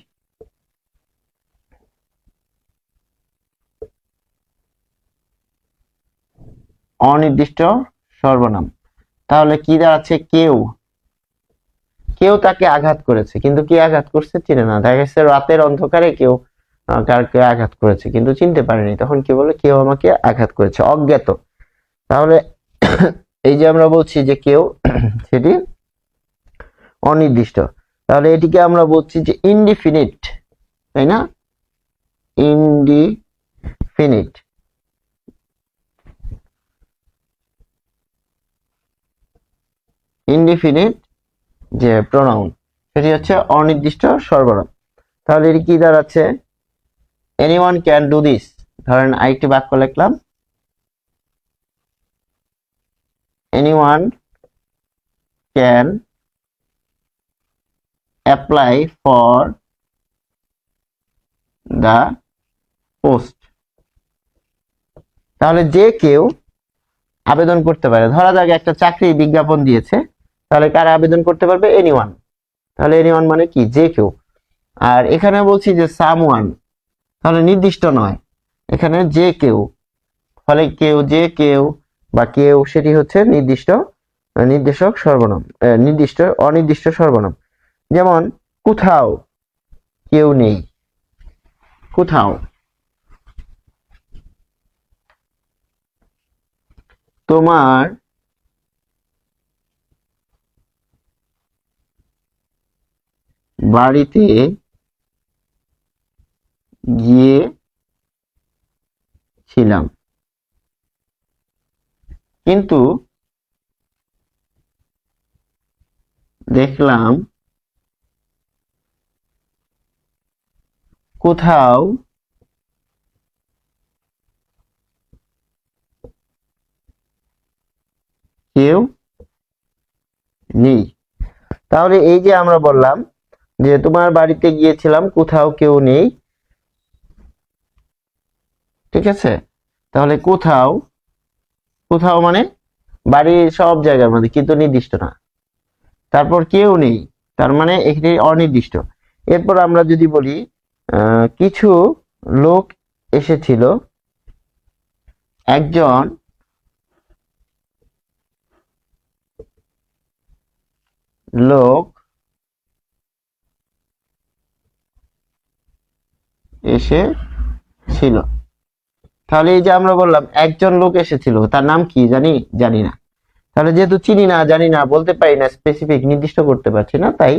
[SPEAKER 1] অনির্দিষ্ট সর্বনাম। তাহলে কি দাঁড়াচ্ছে? কেউ, কেউ তাকে আঘাত করেছে, কিন্তু কি আঘাত করছে চিনে না। দেখা গেছে রাতের অন্ধকারে কেউ কারকে আঘাত করেছে কিন্তু চিনতে পারেনি, তখন কি বলে? কেউ আমাকে আঘাত করেছে, অজ্ঞাত। তাহলে এই যে আমরা বলছি যে কেউ, সেটি অনির্দিষ্ট। তাহলে এটিকে আমরা বলছি যে ইনডিফিনিট, তাই না? ইনডিফিনিট। ইনডিফিনিট যে প্রোনাউন, সেটি হচ্ছে অনির্দিষ্ট সর্বনাম। তাহলে এটি কি দাঁড়াচ্ছে? Anyone can do this. ধরেন আরেকটি বাক্য লিখলাম, anyone can apply for the post. তাহলে যে কেউ আবেদন করতে পারে। ধরা যাক একটা চাকরি বিজ্ঞাপন দিয়েছে, তাহলে কারা আবেদন করতে পারবে? এনিওয়ান। তাহলে এনিওয়ান মানে কি? যে কেউ। আর এখানে বলছি যে সামওয়ান, তাহলে নির্দিষ্ট নয়, এখানে যে কেউ। ফলে কেউ, যে কেউ বা কেউ, সেটি হচ্ছে নির্দিষ্ট নির্দেশক সর্বনাম, নির্দিষ্ট অনির্দিষ্ট সর্বনাম। যেমন কোথাও কেউ নেই, কোথাও। তোমার বাড়িতে গিয়েছিলাম, কিন্তু দেখলাম কোথাও কেউ নেই। তাহলে এই যে আমরা বললাম যে তোমার বাড়িতে গিয়েছিলাম, কোথাও কেউ নেই, ঠিক আছে? তাহলে কোথাও, কোথাও মানে বাড়ির সব জায়গার মধ্যে, কিন্তু নির্দিষ্ট না। তারপর কেউ নেই, তার মানে এখানে অনির্দিষ্ট। এরপর আমরা যদি বলি কিছু লোক এসেছিল, একজন লোক এসেছিল। তাহলে এই যে আমরা বললাম একজন লোক এসেছিল, তার নাম কি জানি? জানি না। তাহলে যেহেতু চিনি না, জানি না, বলতে পারি না, স্পেসিফিক নির্দিষ্ট করতে পারছি না, তাই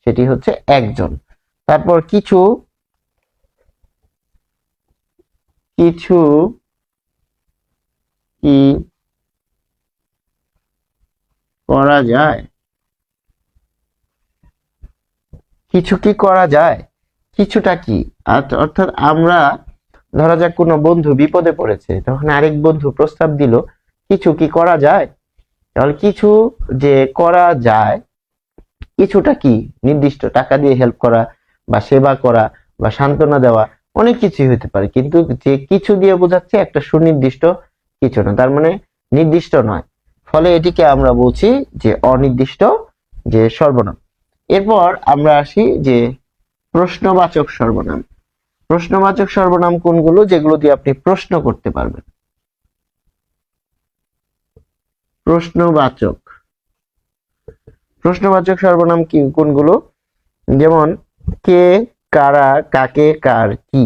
[SPEAKER 1] সেটি হচ্ছে একজন। তারপর কিছু, কিছু কি করা যায়? কিছু কি করা যায়? কিছুটা কি? অর্থাৎ আমরা, ধরা যাক কোনো বন্ধু বিপদে পড়েছে, তখন আরেক বন্ধু প্রস্তাব দিল কিছু কি করা যায়। তাহলে কিছু যে করা যায়, কিছুটা কি? নির্দিষ্ট, টাকা দিয়ে হেল্প করা বা সেবা করা বা সান্ত্বনা দেওয়া অনেক কিছুই হতে পারে, কিন্তু যে কিছু দিয়ে বোঝাচ্ছে একটা সুনির্দিষ্ট কিছু না, তার মানে নির্দিষ্ট নয়, ফলে এটিকে আমরা বলছি যে অনির্দিষ্ট যে সর্বনাম। এরপর আমরা আসি যে প্রশ্নবাচক সর্বনাম। প্রশ্নবাচক সর্বনাম কোনগুলো? যেগুলো দিয়ে আপনি প্রশ্ন করতে পারবেন। প্রশ্নবাচক প্রশ্নবাচক সর্বনাম কি কোনগুলো? যেমন কে, কারা, কাকে, কার, কি।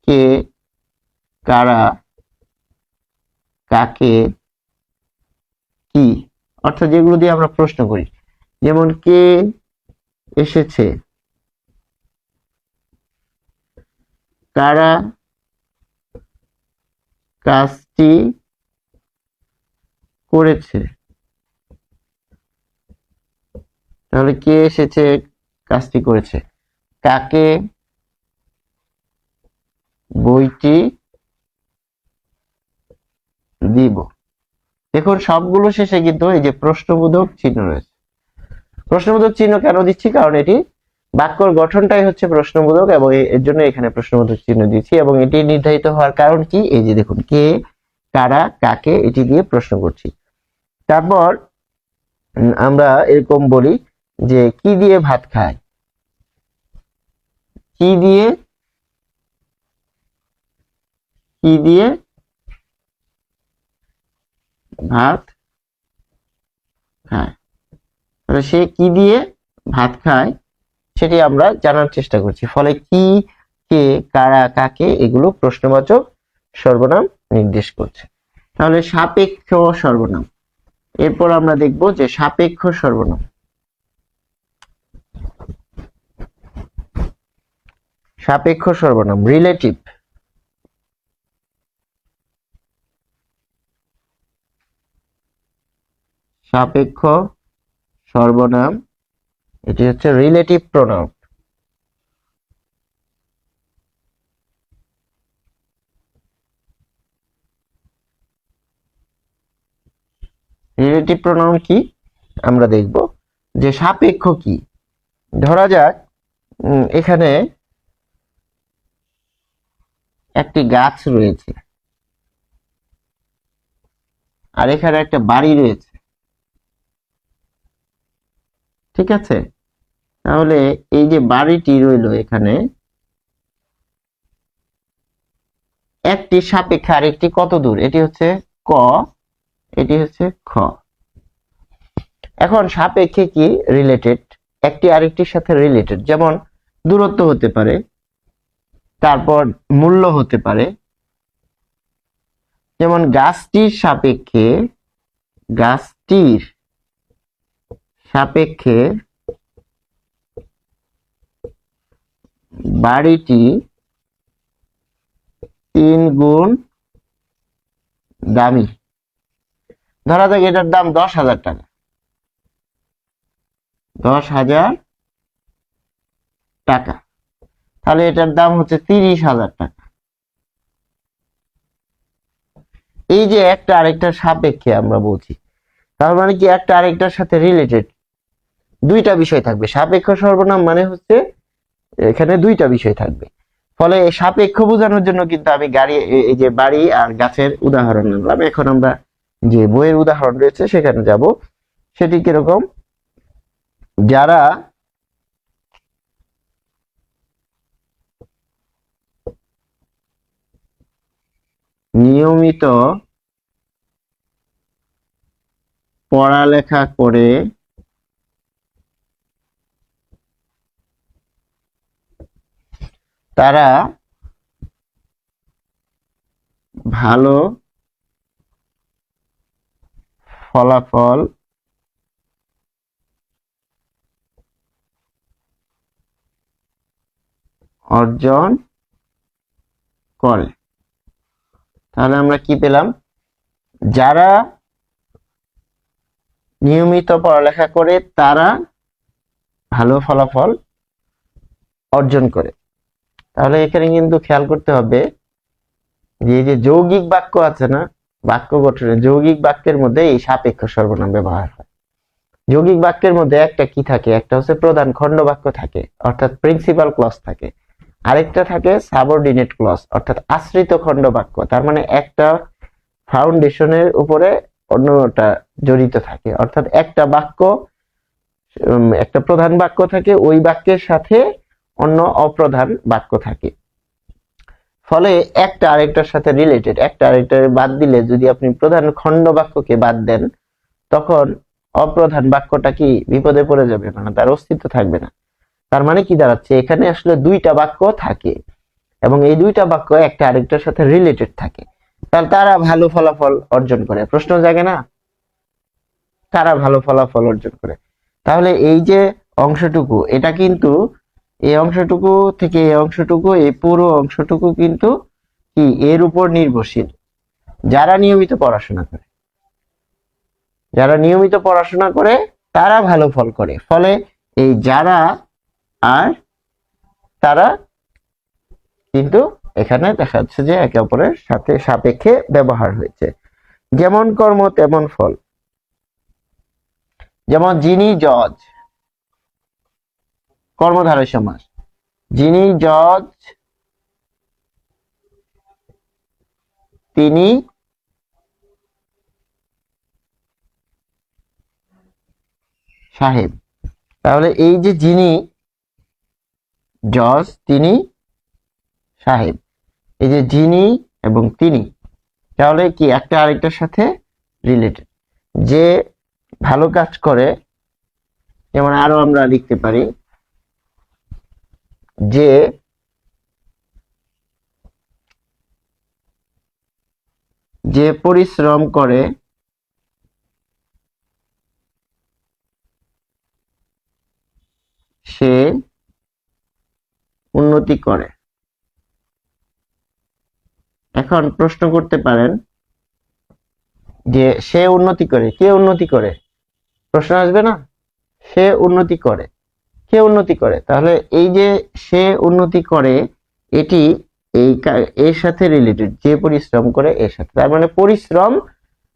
[SPEAKER 1] কে, কারা, কাকে, কি, অর্থাৎ যেগুলো দিয়ে আমরা প্রশ্ন করি। যেমন কে এসেছে, কারা কাজটি করেছে। তাহলে কে এসেছে, কাজটি করেছে। কাকে বইটি দিব। দেখুন সবগুলো শেষে কিন্তু এই যে প্রশ্নবোধক চিহ্ন রয়েছে। প্রশ্নবোধক চিহ্ন কেন দিচ্ছি? কারণ এটি বাক্যর গঠনটাই হচ্ছে প্রশ্নবোধক, এবং এর জন্য এখানে প্রশ্নবোধক চিহ্ন দিচ্ছি। এবং এটি নির্ধারিত হওয়ার কারণ কি? এই যে দেখুন কে, কারা, কাকে, এটি দিয়ে প্রশ্ন করছি। তারপর আমরা এরকম বলি যে কি দিয়ে ভাত খায়। কি দিয়ে ভাত খায়। তাহলে সে কি দিয়ে ভাত খায় সেটি আমরা জানার চেষ্টা করছি। ফলে কি, কে, কারা, কাকে, এগুলো প্রশ্নবাচক সর্বনাম নির্দেশ করছে। তাহলে সাপেক্ষ সর্বনাম। এরপর আমরা দেখব যে সাপেক্ষ সর্বনাম। সাপেক্ষ সর্বনাম রিলেটিভ। সাপেক্ষ সর্বনাম এটি হচ্ছে রিলেটিভ প্রোনাউন। রিলেটিভ প্রোনাউন কি আমরা দেখব যে সাপেক্ষ কি। ধরা যাক এখানে একটি গাছ রয়েছে, আর এখানে একটা বাড়ি রয়েছে, ঠিক আছে? তাহলে এই যে বাড়িটি রইল এখানে, একটি সাপেক্ষে আরেকটি কত দূর? এটি হচ্ছে ক, এটি হচ্ছে খ। এখন সাপেক্ষে কি? রিলেটেড, একটি আরেকটির সাথে রিলেটেড। যেমন দূরত্ব হতে পারে, তারপর মূল্য হতে পারে। যেমন গাছটির সাপেক্ষে বাড়িটি 3 গুণ দামি। ধরা যাক এটার দাম 10,000 টাকা। 10,000 টাকা, তাহলে এটার দাম হচ্ছে 30,000 টাকা। এই যে একটা আরেকটার সাপেক্ষে আমরা বলছি, তার মানে কি একটা আরেকটার সাথে রিলেটেড, দুইটা বিষয় থাকবে। সাপেক্ষ সর্বনাম মানে হচ্ছে এখানে দুইটা বিষয় থাকবে। ফলে এই সাপেক্ষ বোঝানোর জন্য কিন্তু আমি এই যে বাড়ি আর গাছের উদাহরণ নিলাম। এখন আমরা যে বইয়ের উদাহরণ রয়েছে সেখানে যাব। সেটি কিরকম? যারা নিয়মিত পড়ালেখা করে তারা ভালো ফলাফল অর্জন করে। তাহলে আমরা কি পেলাম? যারা নিয়মিত পড়ালেখা করে তারা ভালো ফলাফল অর্জন করে। তাহলে এখানে কিন্তু খেয়াল করতে হবে যে এই যে যৌগিক বাক্য আছে না, বাক্য গঠনে যৌগিক বাক্যের মধ্যে এই সাপেক্ষ সর্বনাম ব্যবহার হয়। যৌগিক বাক্যের মধ্যে একটা কি থাকে, একটা হচ্ছে প্রধান খণ্ড বাক্য থাকে অর্থাৎ প্রিন্সিপাল ক্লজ থাকে, আরেকটা থাকে সাবঅর্ডিনেট ক্লজ অর্থাৎ আশ্রিত খণ্ড বাক্য। তার মানে একটা ফাউন্ডেশনের উপরে অন্যটা জড়িত থাকে, অর্থাৎ একটা বাক্য একটা প্রধান বাক্য থাকে, ওই বাক্যের সাথে অন্য অপ্রধান বাক্য থাকে, ফলে একটা আরেকটার সাথে রিলেটেড। একটা আরেকটার বাদ দিলে যদি আপনি প্রধান খণ্ড বাক্যকে বাদ দেন, তখন অপ্রধান বাক্যটা কি বিপদে পড়ে যাবে, মানে তার অস্তিত্ব থাকবে না। তার মানে কি দাঁড়াচ্ছে, এখানে আসলে দুইটা বাক্য থাকে এবং এই দুইটা বাক্য একটা আরেকটার সাথে রিলেটেড থাকে, তাহলে তারা ভালো ফলাফল অর্জন করে। প্রশ্ন জাগে না, তারা ভালো ফলাফল অর্জন করে। তাহলে এই যে অংশটুকু, এটা কিন্তু এই অংশটুকু থেকে এই অংশটুকু, এই পুরো অংশটুকু কিন্তু কি এর উপর নির্ভরশীল। যারা নিয়মিত পড়াশোনা করে, যারা নিয়মিত পড়াশোনা করে তারা ভালো ফল করে। ফলে এই যারা আর তারা কিন্তু এখানে দেখা যাচ্ছে যে একে অপরের সাথে সাপেক্ষে ব্যবহার হয়েছে। যেমন কর্ম তেমন ফল। যেমন যিনি জজ, কর্মধারয় সমাস। যিনি জজ তিনি সাহেব। তাহলে এই যে যিনি জজ তিনি সাহেব, এই যে যিনি এবং তিনি, তাহলে কি একটা আরেকটার সাথে রিলেটেড। যে ভালো কাজ করে, যেমন আরো আমরা লিখতে পারি যে যে পরিশ্রম করে সে উন্নতি করে। এখন প্রশ্ন করতে পারেন যে সে উন্নতি করে, কে উন্নতি করে? প্রশ্ন আসবে না, সে উন্নতি করে, কে উন্নতি করে? তাহলে এই যে সে উন্নতি করে, এটি এই এর সাথে রিলেটেড, যে পরিশ্রম করে এর সাথে। তার মানে পরিশ্রম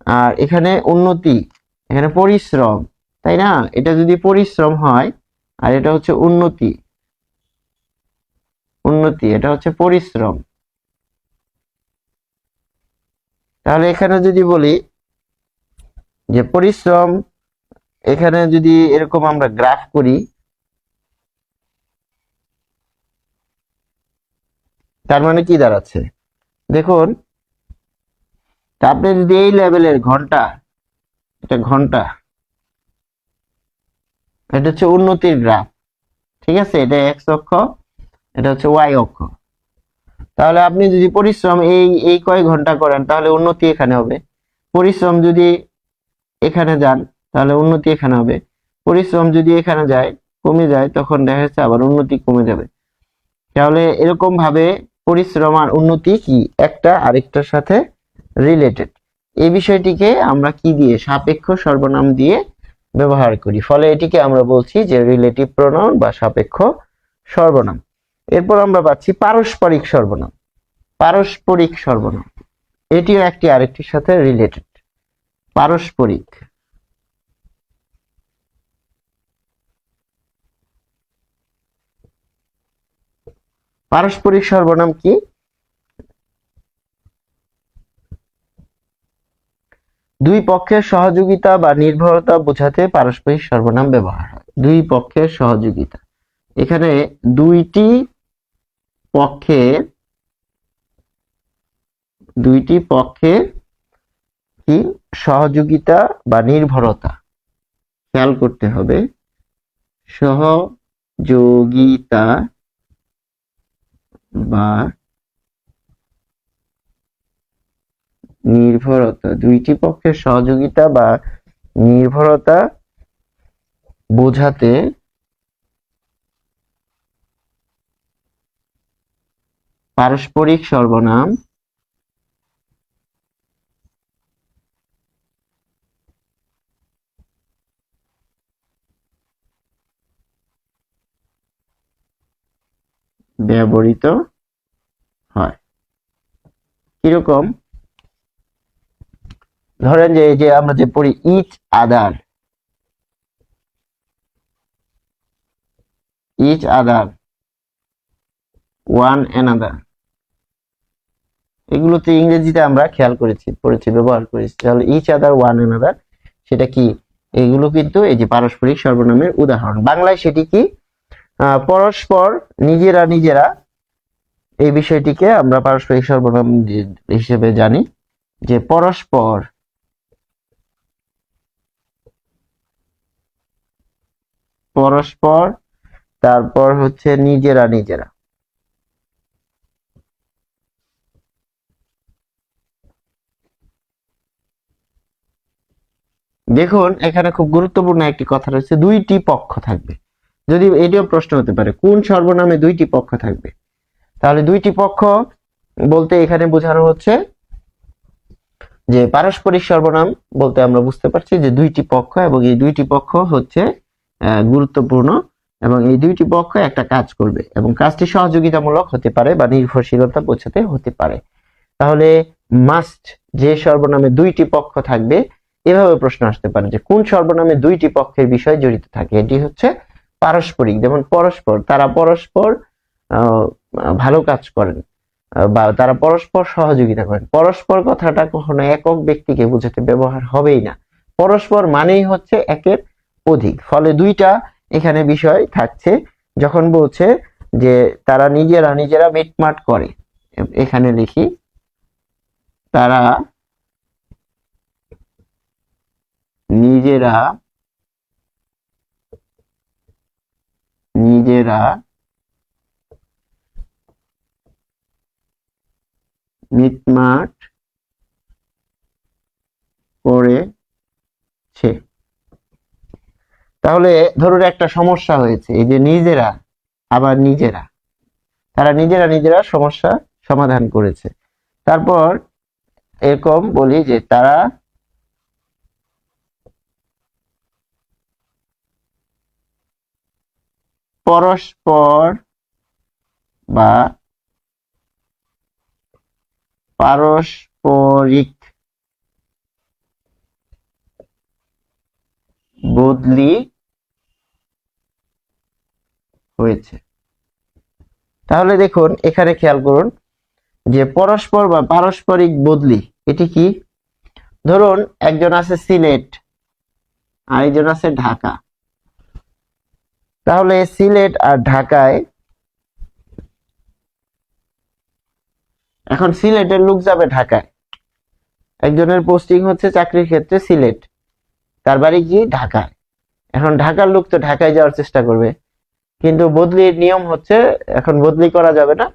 [SPEAKER 1] আর এখানে উন্নতি, এখানে পরিশ্রম, তাই না? এটা যদি পরিশ্রম হয় আর এটা হচ্ছে উন্নতি, উন্নতি এটা হচ্ছে পরিশ্রম, তাহলে এখানে যদি বলি যে পরিশ্রম, এখানে যদি এরকম আমরা গ্রাফ করি, তার মানে কি দাঁড়াচ্ছে দেখুন। আপনি যদি এই লেভেলের ঘন্টা, এটা ঘন্টা, এটা হচ্ছে উন্নতির গ্রাফ, ঠিক আছে? এটা এক্স অক্ষ, এটা হচ্ছে ওয়াই অক্ষ। তাহলে আপনি যদি পরিশ্রম এই এই কয় ঘন্টা করেন তাহলে উন্নতি এখানে হবে। পরিশ্রম যদি এখানে যান তাহলে উন্নতি এখানে হবে। পরিশ্রম যদি এখানে যায়, কমে যায়, তখন দেখা যাচ্ছে আবার উন্নতি কমে যাবে। তাহলে এরকম ভাবে পরিশ্রম আর উন্নতি কি একটা আরেকটার সাথে রিলেটেড। এই বিষয়টিকে আমরা কি দিয়ে, সাপেক্ষ সর্বনাম দিয়ে ব্যবহার করি। ফলে এটিকে আমরা বলছি যে রিলেটিভ প্রোনাউন বা সাপেক্ষ সর্বনাম। এরপর আমরা পাচ্ছি পারস্পরিক সর্বনাম। পারস্পরিক সর্বনাম এটিও একটি আরেকটির সাথে রিলেটেড। পারস্পরিক, পারস্পরিক সর্বনাম কি? দুই পক্ষের সহযোগিতা বা নির্ভরতা বোঝাতে পারস্পরিক সর্বনাম ব্যবহার হয়। দুই পক্ষের সহযোগিতা, এখানে দুইটি পক্ষের কি সহযোগিতা বা নির্ভরতা, খেয়াল করতে হবে, সহযোগিতা বা নির্ভরতা, দুইটি পক্ষের সহযোগিতা বা নির্ভরতা বোঝাতে পারস্পরিক সর্বনাম ব্যবহৃত হয়। কিরকম? ধরেন যে এই যে আমরা যে পড়ি each other, each other, one another, এগুলোতে ইংরেজিতে আমরা খেয়াল পড়েছি, ব্যবহার করেছি। তাহলে ইচ আদার, ওয়ান অ্যানাদার, সেটা কি? এগুলো কিন্তু এই যে পারস্পরিক সর্বনামের উদাহরণ। বাংলায় সেটি কি? পরস্পর, নিজেরা নিজেরা, এই বিষয়টিকে আমরা পারস্পরিক সর্বনাম হিসেবে জানি যে পরস্পর, পরস্পর, তারপর হচ্ছে নিজেরা নিজেরা। দেখুন এখানে খুব গুরুত্বপূর্ণ একটি কথা রয়েছে, দুইটি পক্ষ থাকবে। যদি এটিও প্রশ্ন হতে পারে, কোন সর্বনামে দুইটি পক্ষ থাকবে? তাহলে দুইটি পক্ষ বলতে এখানে বোঝানো হচ্ছে যে পারস্পরিক সর্বনাম বলতে আমরা বুঝতে পারছি যে দুইটি পক্ষ, এবং এই দুইটি পক্ষ হচ্ছে গুরুত্বপূর্ণ, এবং এই দুইটি পক্ষ একটা কাজ করবে, এবং কাজটি সহযোগিতামূলক হতে পারে বা নির্ভরশীলতা বোঝাতে হতে পারে। তাহলে মাস্ট, যে সর্বনামে দুইটি পক্ষ থাকবে, এভাবে প্রশ্ন আসতে পারে যে কোন সর্বনামে দুইটি পক্ষের বিষয় জড়িত থাকে। এটি হচ্ছে পারস্পরিক। যেমন পরস্পর, তারা পরস্পর ভালো কাজ করেন, বা তারা পরস্পর সহযোগিতা করেন। পরস্পর কথাটা কখনো একক ব্যক্তিকে বোঝাতে ব্যবহার হবেই না। পরস্পর মানেই হচ্ছে একের অধিক। ফলে দুইটা এখানে বিষয় থাকছে। যখন বলছে যে তারা নিজেরা নিজেরা মিটমাট করে, এখানে লিখি তারা নিজেরা নিজেরা মিটমাট করেছে। তাহলে ধরুন একটা সমস্যা হয়েছে, এই যে নিজেরা, আবার নিজেরা, তারা নিজেরা নিজেরা সমস্যা সমাধান করেছে। তারপর এরকম বলি যে তারা পরস্পর বা পারস্পরিক বদলি হয়েছে। তাহলে দেখুন এখানে খেয়াল করুন যে পরস্পর বা পারস্পরিক বদলি, এটি কি? ধরুন একজন আছে সিলেট, আরেকজন আছে ঢাকা। তাহলে সিলেট আর ঢাকায়, এখন সিলেটের লোক যাবে ঢাকায়, একজনের পোস্টিং হচ্ছে চাকরির ক্ষেত্রে সিলেট, তার বাড়ি কি ঢাকায়। এখন ঢাকার লোক তো ঢাকায় যাওয়ার চেষ্টা করবে, কিন্তু বদলির নিয়ম হচ্ছে এখন বদলি করা যাবে না।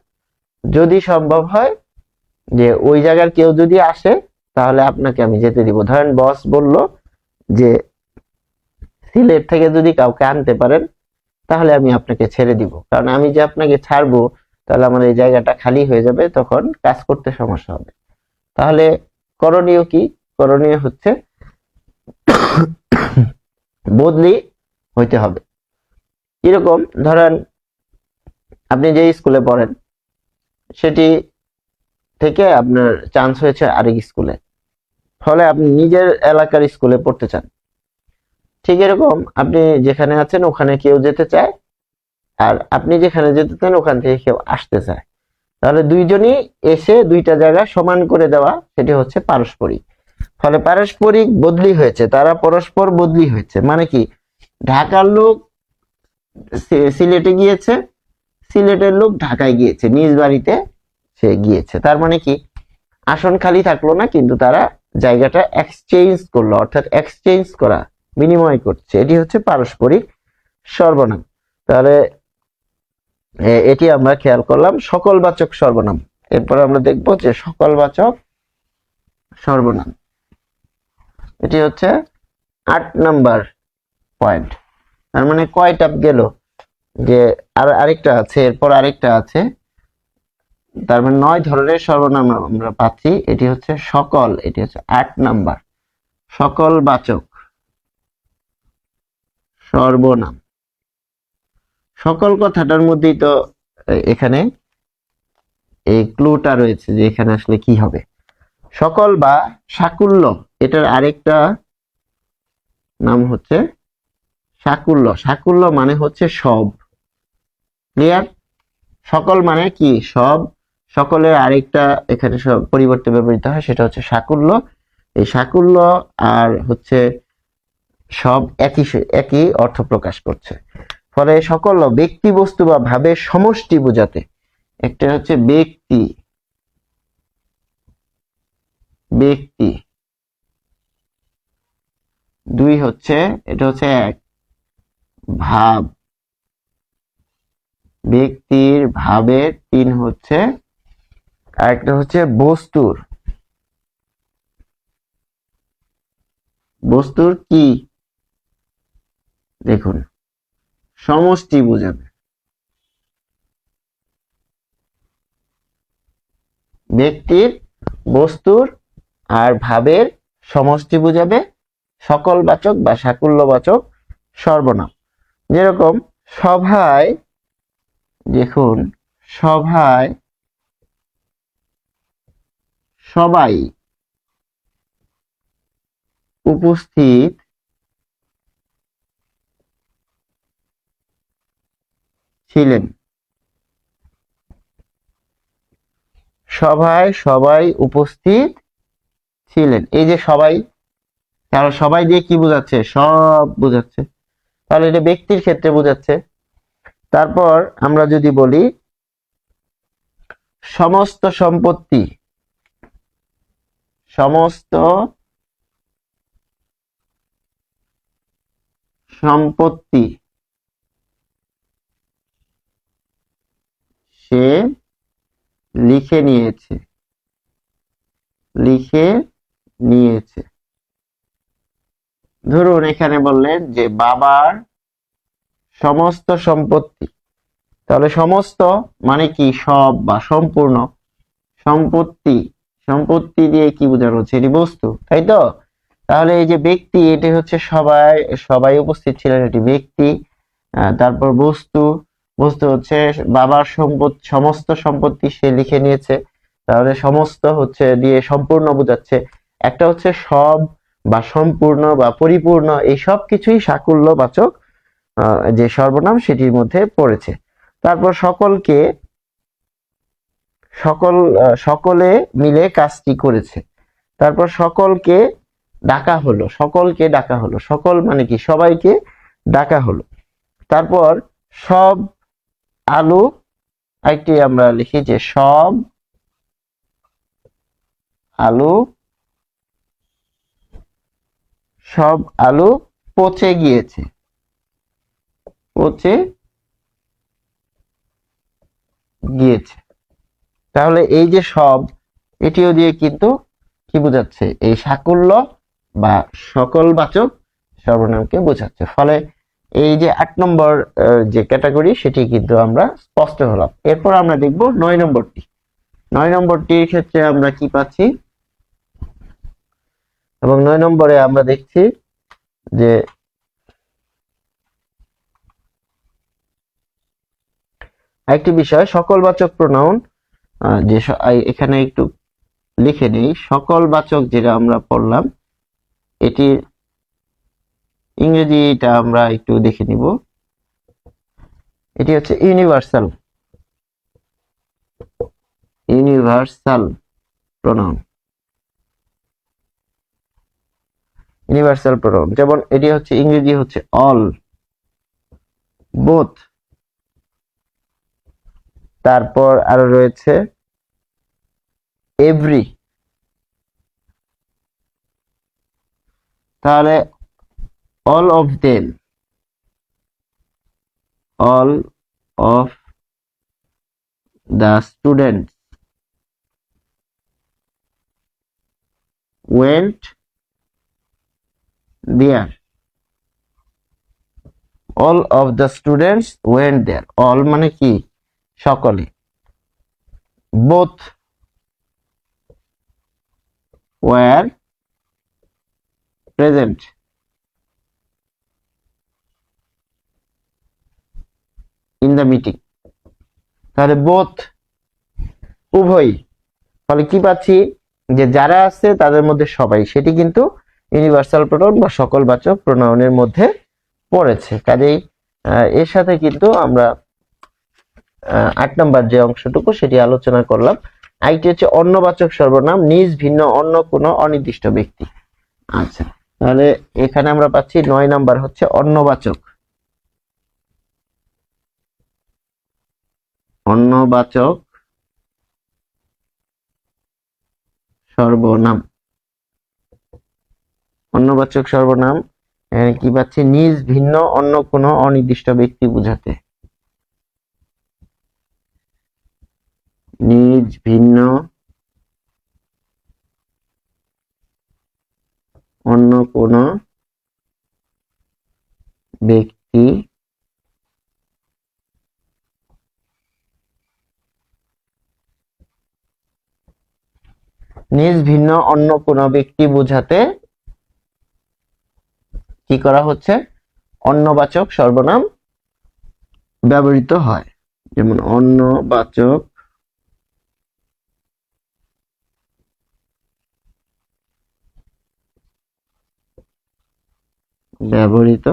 [SPEAKER 1] যদি সম্ভব হয় যে ওই জায়গার কেউ যদি আসে তাহলে আপনাকে আমি যেতে দিব। ধরেন বস বলল যে সিলেট থেকে যদি কাউকে আনতে পারেন তাহলে আমি আপনাকে ছেড়ে দিব, কারণ আমি যে আপনাকে ছাড়বো তাহলে আমার এই জায়গাটা খালি হয়ে যাবে, তখন কাজ করতে সমস্যা হবে। তাহলে করণীয় কি? করণীয় হচ্ছে বদলি হইতে হবে। এরকম ধরেন আপনি যে স্কুলে পড়েন সেটি থেকে আপনার চান্স হয়েছে আরেক স্কুলে, ফলে আপনি নিজের এলাকার স্কুলে পড়তে চান। ঠিক এরকম আপনি যেখানে আছেন ওখানে কেউ যেতে চায়, আর আপনি যেখানে যেতে চান ওখান থেকে কেউ আসতে চায়। তাহলে দুইজনই এসে দুইটা জায়গা সমান করে দেওয়া, সেটি হচ্ছে পারস্পরিক। ফলে পারস্পরিক বদলি হয়েছে, তারা পরস্পর বদলি হয়েছে। মানে কি? ঢাকার লোক সিলেটে গিয়েছে, সিলেটের লোক ঢাকায় গিয়েছে, নিজ বাড়িতে সে গিয়েছে। তার মানে কি? আসন খালি থাকলো না, কিন্তু তারা জায়গাটা এক্সচেঞ্জ করলো, অর্থাৎ এক্সচেঞ্জ করা, বিনিময় করছে। এটি হচ্ছে পারস্পরিক সর্বনাম। তাহলে এটি আমরা খেয়াল করলাম সকলবাচক সর্বনাম। এরপর আমরা দেখব যে সকলবাচক সর্বনাম, এটি হচ্ছে 8 নাম্বার পয়েন্ট। তার মানে কয়টা গেল? যে আরেকটা আছে, এরপর আরেকটা আছে, তার মানে 9 ধরনের সর্বনাম আমরা পাচ্ছি। এটি হচ্ছে সকল, এটি হচ্ছে 8 নাম্বার সকলবাচক সর্বনাম। সকল কথাটার মধ্যেই তো এখানে এই ক্লুটা রয়েছে যে এখানে আসলে কি হবে। সকল বা সাকুল্য, এটার আরেকটা নাম হচ্ছে সাকুল্য। সাকুল্য মানে হচ্ছে সব, ক্লিয়ার? সকল মানে কি? সব। সকলের আরেকটা এখানে সব পরিবর্তে ব্যবহৃত হয়, সেটা হচ্ছে সাকুল্য। এই সাকুল্য আর হচ্ছে সব একই অর্থ প্রকাশ করছে। ফলে সকল ব্যক্তি, বস্তু বা ভাবের সমষ্টি বোঝাতে। একটা হচ্ছে ব্যক্তি, ব্যক্তি। দুই হচ্ছে, এটা হচ্ছে এক, ভাব, ব্যক্তির ভাবের। তিন হচ্ছে, আরেকটা হচ্ছে বস্তুর, বস্তুর কি? দেখুন, সমষ্টি বোঝাবে। ব্যক্তির, বস্তুর আর ভাবের সমষ্টি বোঝাবে সকল বাচক বা সাকুল্যবাচক সর্বনাম। যেরকম সভায়, দেখুন সভায় সবাই উপস্থিত ছিলেন। সভায় সবাই উপস্থিত ছিলেন। এই যে সবাই, তাহলে সবাই দিয়ে কি বোঝাচ্ছে? সব বোঝাচ্ছে। তাহলে এটা ব্যক্তির ক্ষেত্রে বোঝাচ্ছে। তারপর আমরা যদি বলি সমস্ত সম্পত্তি, সমস্ত সম্পত্তি সে লিখে নিয়েছে, লিখে নিয়েছে। ধরুন এখানে বললেন যে বাবার সমস্ত সম্পত্তি, তাহলে সমস্ত মানে কি? সব বা সম্পূর্ণ। সম্পত্তি, সম্পত্তি দিয়ে কি বোঝানো হচ্ছে? এটি বস্তু, তাই তো? তাহলে এই যে ব্যক্তি, এটি হচ্ছে সবাই, সবাই উপস্থিত ছিলেন, এটি ব্যক্তি। তারপর বস্তু, বস্তু হচ্ছে বাবার সমস্ত সম্পত্তি সে লিখে নিয়েছে, তাহলে সমস্ত হচ্ছে দিয়ে সম্পূর্ণ বোঝাচ্ছে। একটা হচ্ছে সব বা সম্পূর্ণ বা পরিপূর্ণ, এই সব কিছুই সাকুল্যবাচক যে সর্বনাম সেটির মধ্যে পড়েছে। তারপর সকলকে, সকলে মিলে কাজটি করেছে। তারপর সকলকে ডাকা হলো, সকলকে ডাকা হলো। সকল মানে কি? সবাইকে ডাকা হলো। তারপর সব আলু, একটি আমরা লিখি যে সব আলু, সব আলু পচে গিয়েছে, পচে গিয়েছে। তাহলে এই যে সব, এটিও দিয়ে কিন্তু কি বোঝাচ্ছে? এই সাকুল্য বা সকলবাচক সর্বনামকে বোঝাচ্ছে। ফলে এই যে 8 নম্বর যে ক্যাটাগরি, সেটি কিন্তু আমরা স্পষ্ট হলাম। এরপর আমরা দেখব 9 নম্বরটি। 9 নম্বরটির ক্ষেত্রে আমরা কি পাচ্ছি, এবং 9 নম্বরে আমরা দেখছি যে আরেকটি বিষয়, সকলবাচক প্রোনাউন। যে এখানে একটু লিখে নেই, সকলবাচক যেটা আমরা পড়লাম, এটির ইংরেজিটা আমরা একটু দেখে নিব। এটি হচ্ছে universal, universal pronoun, universal pronoun. যেমন এটি হচ্ছে ইংরেজি হচ্ছে অল, বোথ, তারপর আরো রয়েছে এভরি। তাহলে all of them, all of the students went there, all of the students went there। all মানে কি? সকলে। both were present in the meeting। তাহলে বোথ উভয়। ফলে কি পাচ্ছি? যে যারা আছে তাদের মধ্যে সবাই, সেটি কিন্তু ইউনিভার্সাল প্রোনাউন বা সকলবাচক প্রোনাউনের মধ্যে পড়েছে। কাজেই এর সাথে কিন্তু আমরা 8 নাম্বার যে অংশটুকু সেটি আলোচনা করলাম। আইটি হচ্ছে অন্যবাচক সর্বনাম, নিজ ভিন্ন অন্য কোনো অনির্দিষ্ট ব্যক্তি। আচ্ছা, তাহলে এখানে আমরা পাচ্ছি 9 নাম্বার হচ্ছে অন্যবাচক সর্বনাম। অন্যবাচক সর্বনাম কি পাচ্ছি, নিজ ভিন্ন অন্য কোনো অনির্দিষ্ট ব্যক্তি বোঝাতে। নিজ ভিন্ন অন্য কোনো ব্যক্তি নিজ ভিন্ন অন্য কোনো ব্যক্তি বোঝাতে কি করা হচ্ছে, অন্যবাচক সর্বনাম ব্যবহৃত হয়। যেমন অন্যবাচক ব্যবহৃত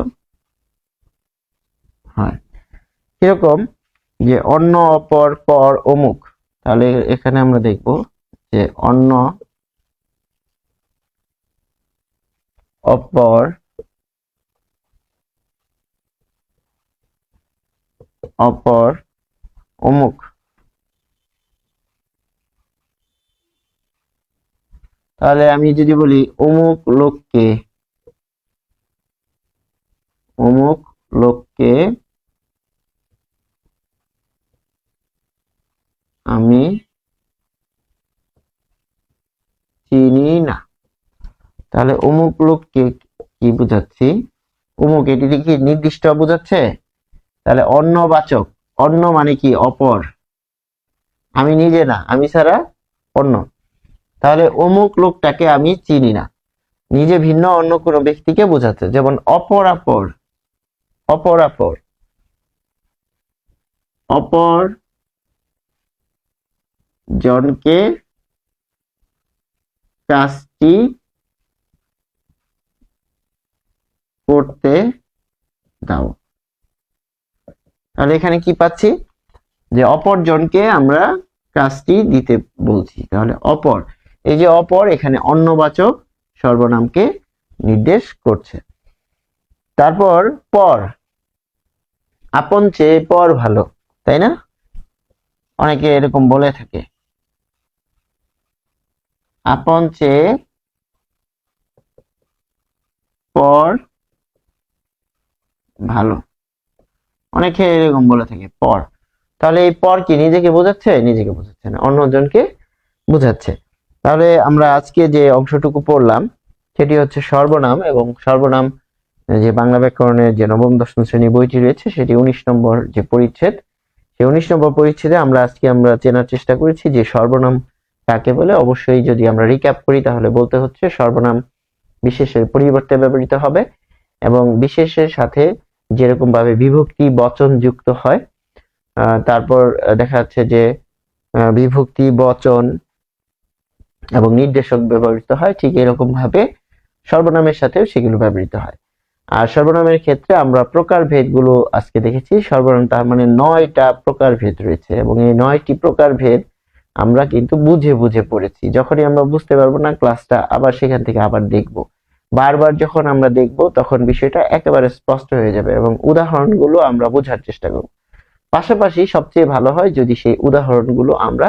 [SPEAKER 1] হয়। এরকম যে অন্য, অপর, পর, অমুক। তাহলে এখানে আমরা দেখব যে অন্য, অপর, অমুক। তাহলে আমি যদি বলি অমুক লোককে আমি চিনি না। তাহলে অমুক লোককে কি বুঝাচ্ছি, অমুক, এটি কি নির্দিষ্ট বোঝাচ্ছে? তাহলে অন্যবাচক, অন্য মানে কি, অপর। আমি নিজে না, আমি ছাড়া অন্য। তাহলে অমুক লোকটাকে আমি চিনি না, নিজে ভিন্ন অন্য কোনো ব্যক্তিকে বোঝাচ্ছে। যেমন অপরাপর, অপর জনকে কাজটি করতে দাও। তাহলে এখানে কি পাচ্ছি, যে অপরজনকে আমরা কাজটি দিতে বলছি। তাহলে অপর, এই যে অপর এখানে অন্যবাচক সর্বনামকে নির্দেশ করছে। তারপর পর, আপন চেয়ে পর ভালো, তাই না? অনেকে এরকম বলে থাকে, আপন চেয়ে পর ভালো, অনেকে এরকম বলে থাকে পর। তাহলে এই পর কি নিজেকে বোঝাচ্ছে? নিজেকে বোঝাচ্ছে না, অন্যজনকে বোঝাচ্ছে। তাহলে আমরা আজকে যে অংশটুকু পড়লাম সেটি হচ্ছে সর্বনাম, এবং সর্বনাম যে বাংলা ব্যাকরণের যে নবম দশম শ্রেণী বইটি রয়েছে সেটি 19 নম্বর যে পরিচ্ছেদ, সেই 19 নম্বর পরিচ্ছেদে আমরা চেনার চেষ্টা করেছি যে সর্বনাম কাকে বলে। অবশ্যই যদি আমরা রিক্যাপ করি তাহলে বলতে হচ্ছে সর্বনাম বিশেষের পরিবর্তে ব্যবহৃত হবে, এবং বিশেষের সাথে যেরকম ভাবে বিভক্তি বচন যুক্ত হয়, তারপর দেখা যাচ্ছে যে বিভক্তি বচন এবং নির্দেশক ব্যবহৃত হয়, ঠিক এরকম ভাবে সর্বনামের সাথেও সেগুলো ব্যবহৃত হয়। আর সর্বনামের ক্ষেত্রে আমরা প্রকারভেদগুলো আজকে দেখেছি। সর্বনাম তার মানে 9টা প্রকারভেদ রয়েছে, এবং এই 9টি প্রকারভেদ আমরা কিন্তু বুঝে বুঝে পড়েছি। যখনই আমরা বুঝতে পারবো না ক্লাসটা আবার সেখান থেকে আবার দেখব, বারবার যখন আমরা দেখব তখন বিষয়টা একেবারে স্পষ্ট হয়ে যাবে, এবং উদাহরণগুলো আমরা বোঝার চেষ্টা করব। পাশাপাশি সবচেয়ে ভালো হয় যদি সেই উদাহরণগুলো আমরা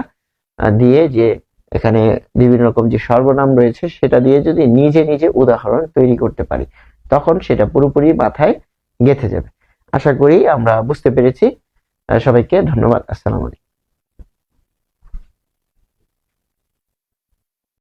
[SPEAKER 1] দিয়ে, যে এখানে বিভিন্ন রকম যে সর্বনাম রয়েছে সেটা দিয়ে যদি নিজে নিজে উদাহরণ তৈরি করতে পারি, তখন সেটা পুরোপুরি মাথায় গেঁথে যাবে। আশা করি আমরা বুঝতে পেরেছি। সবাইকে ধন্যবাদ। আসসালামু আলাইকুম।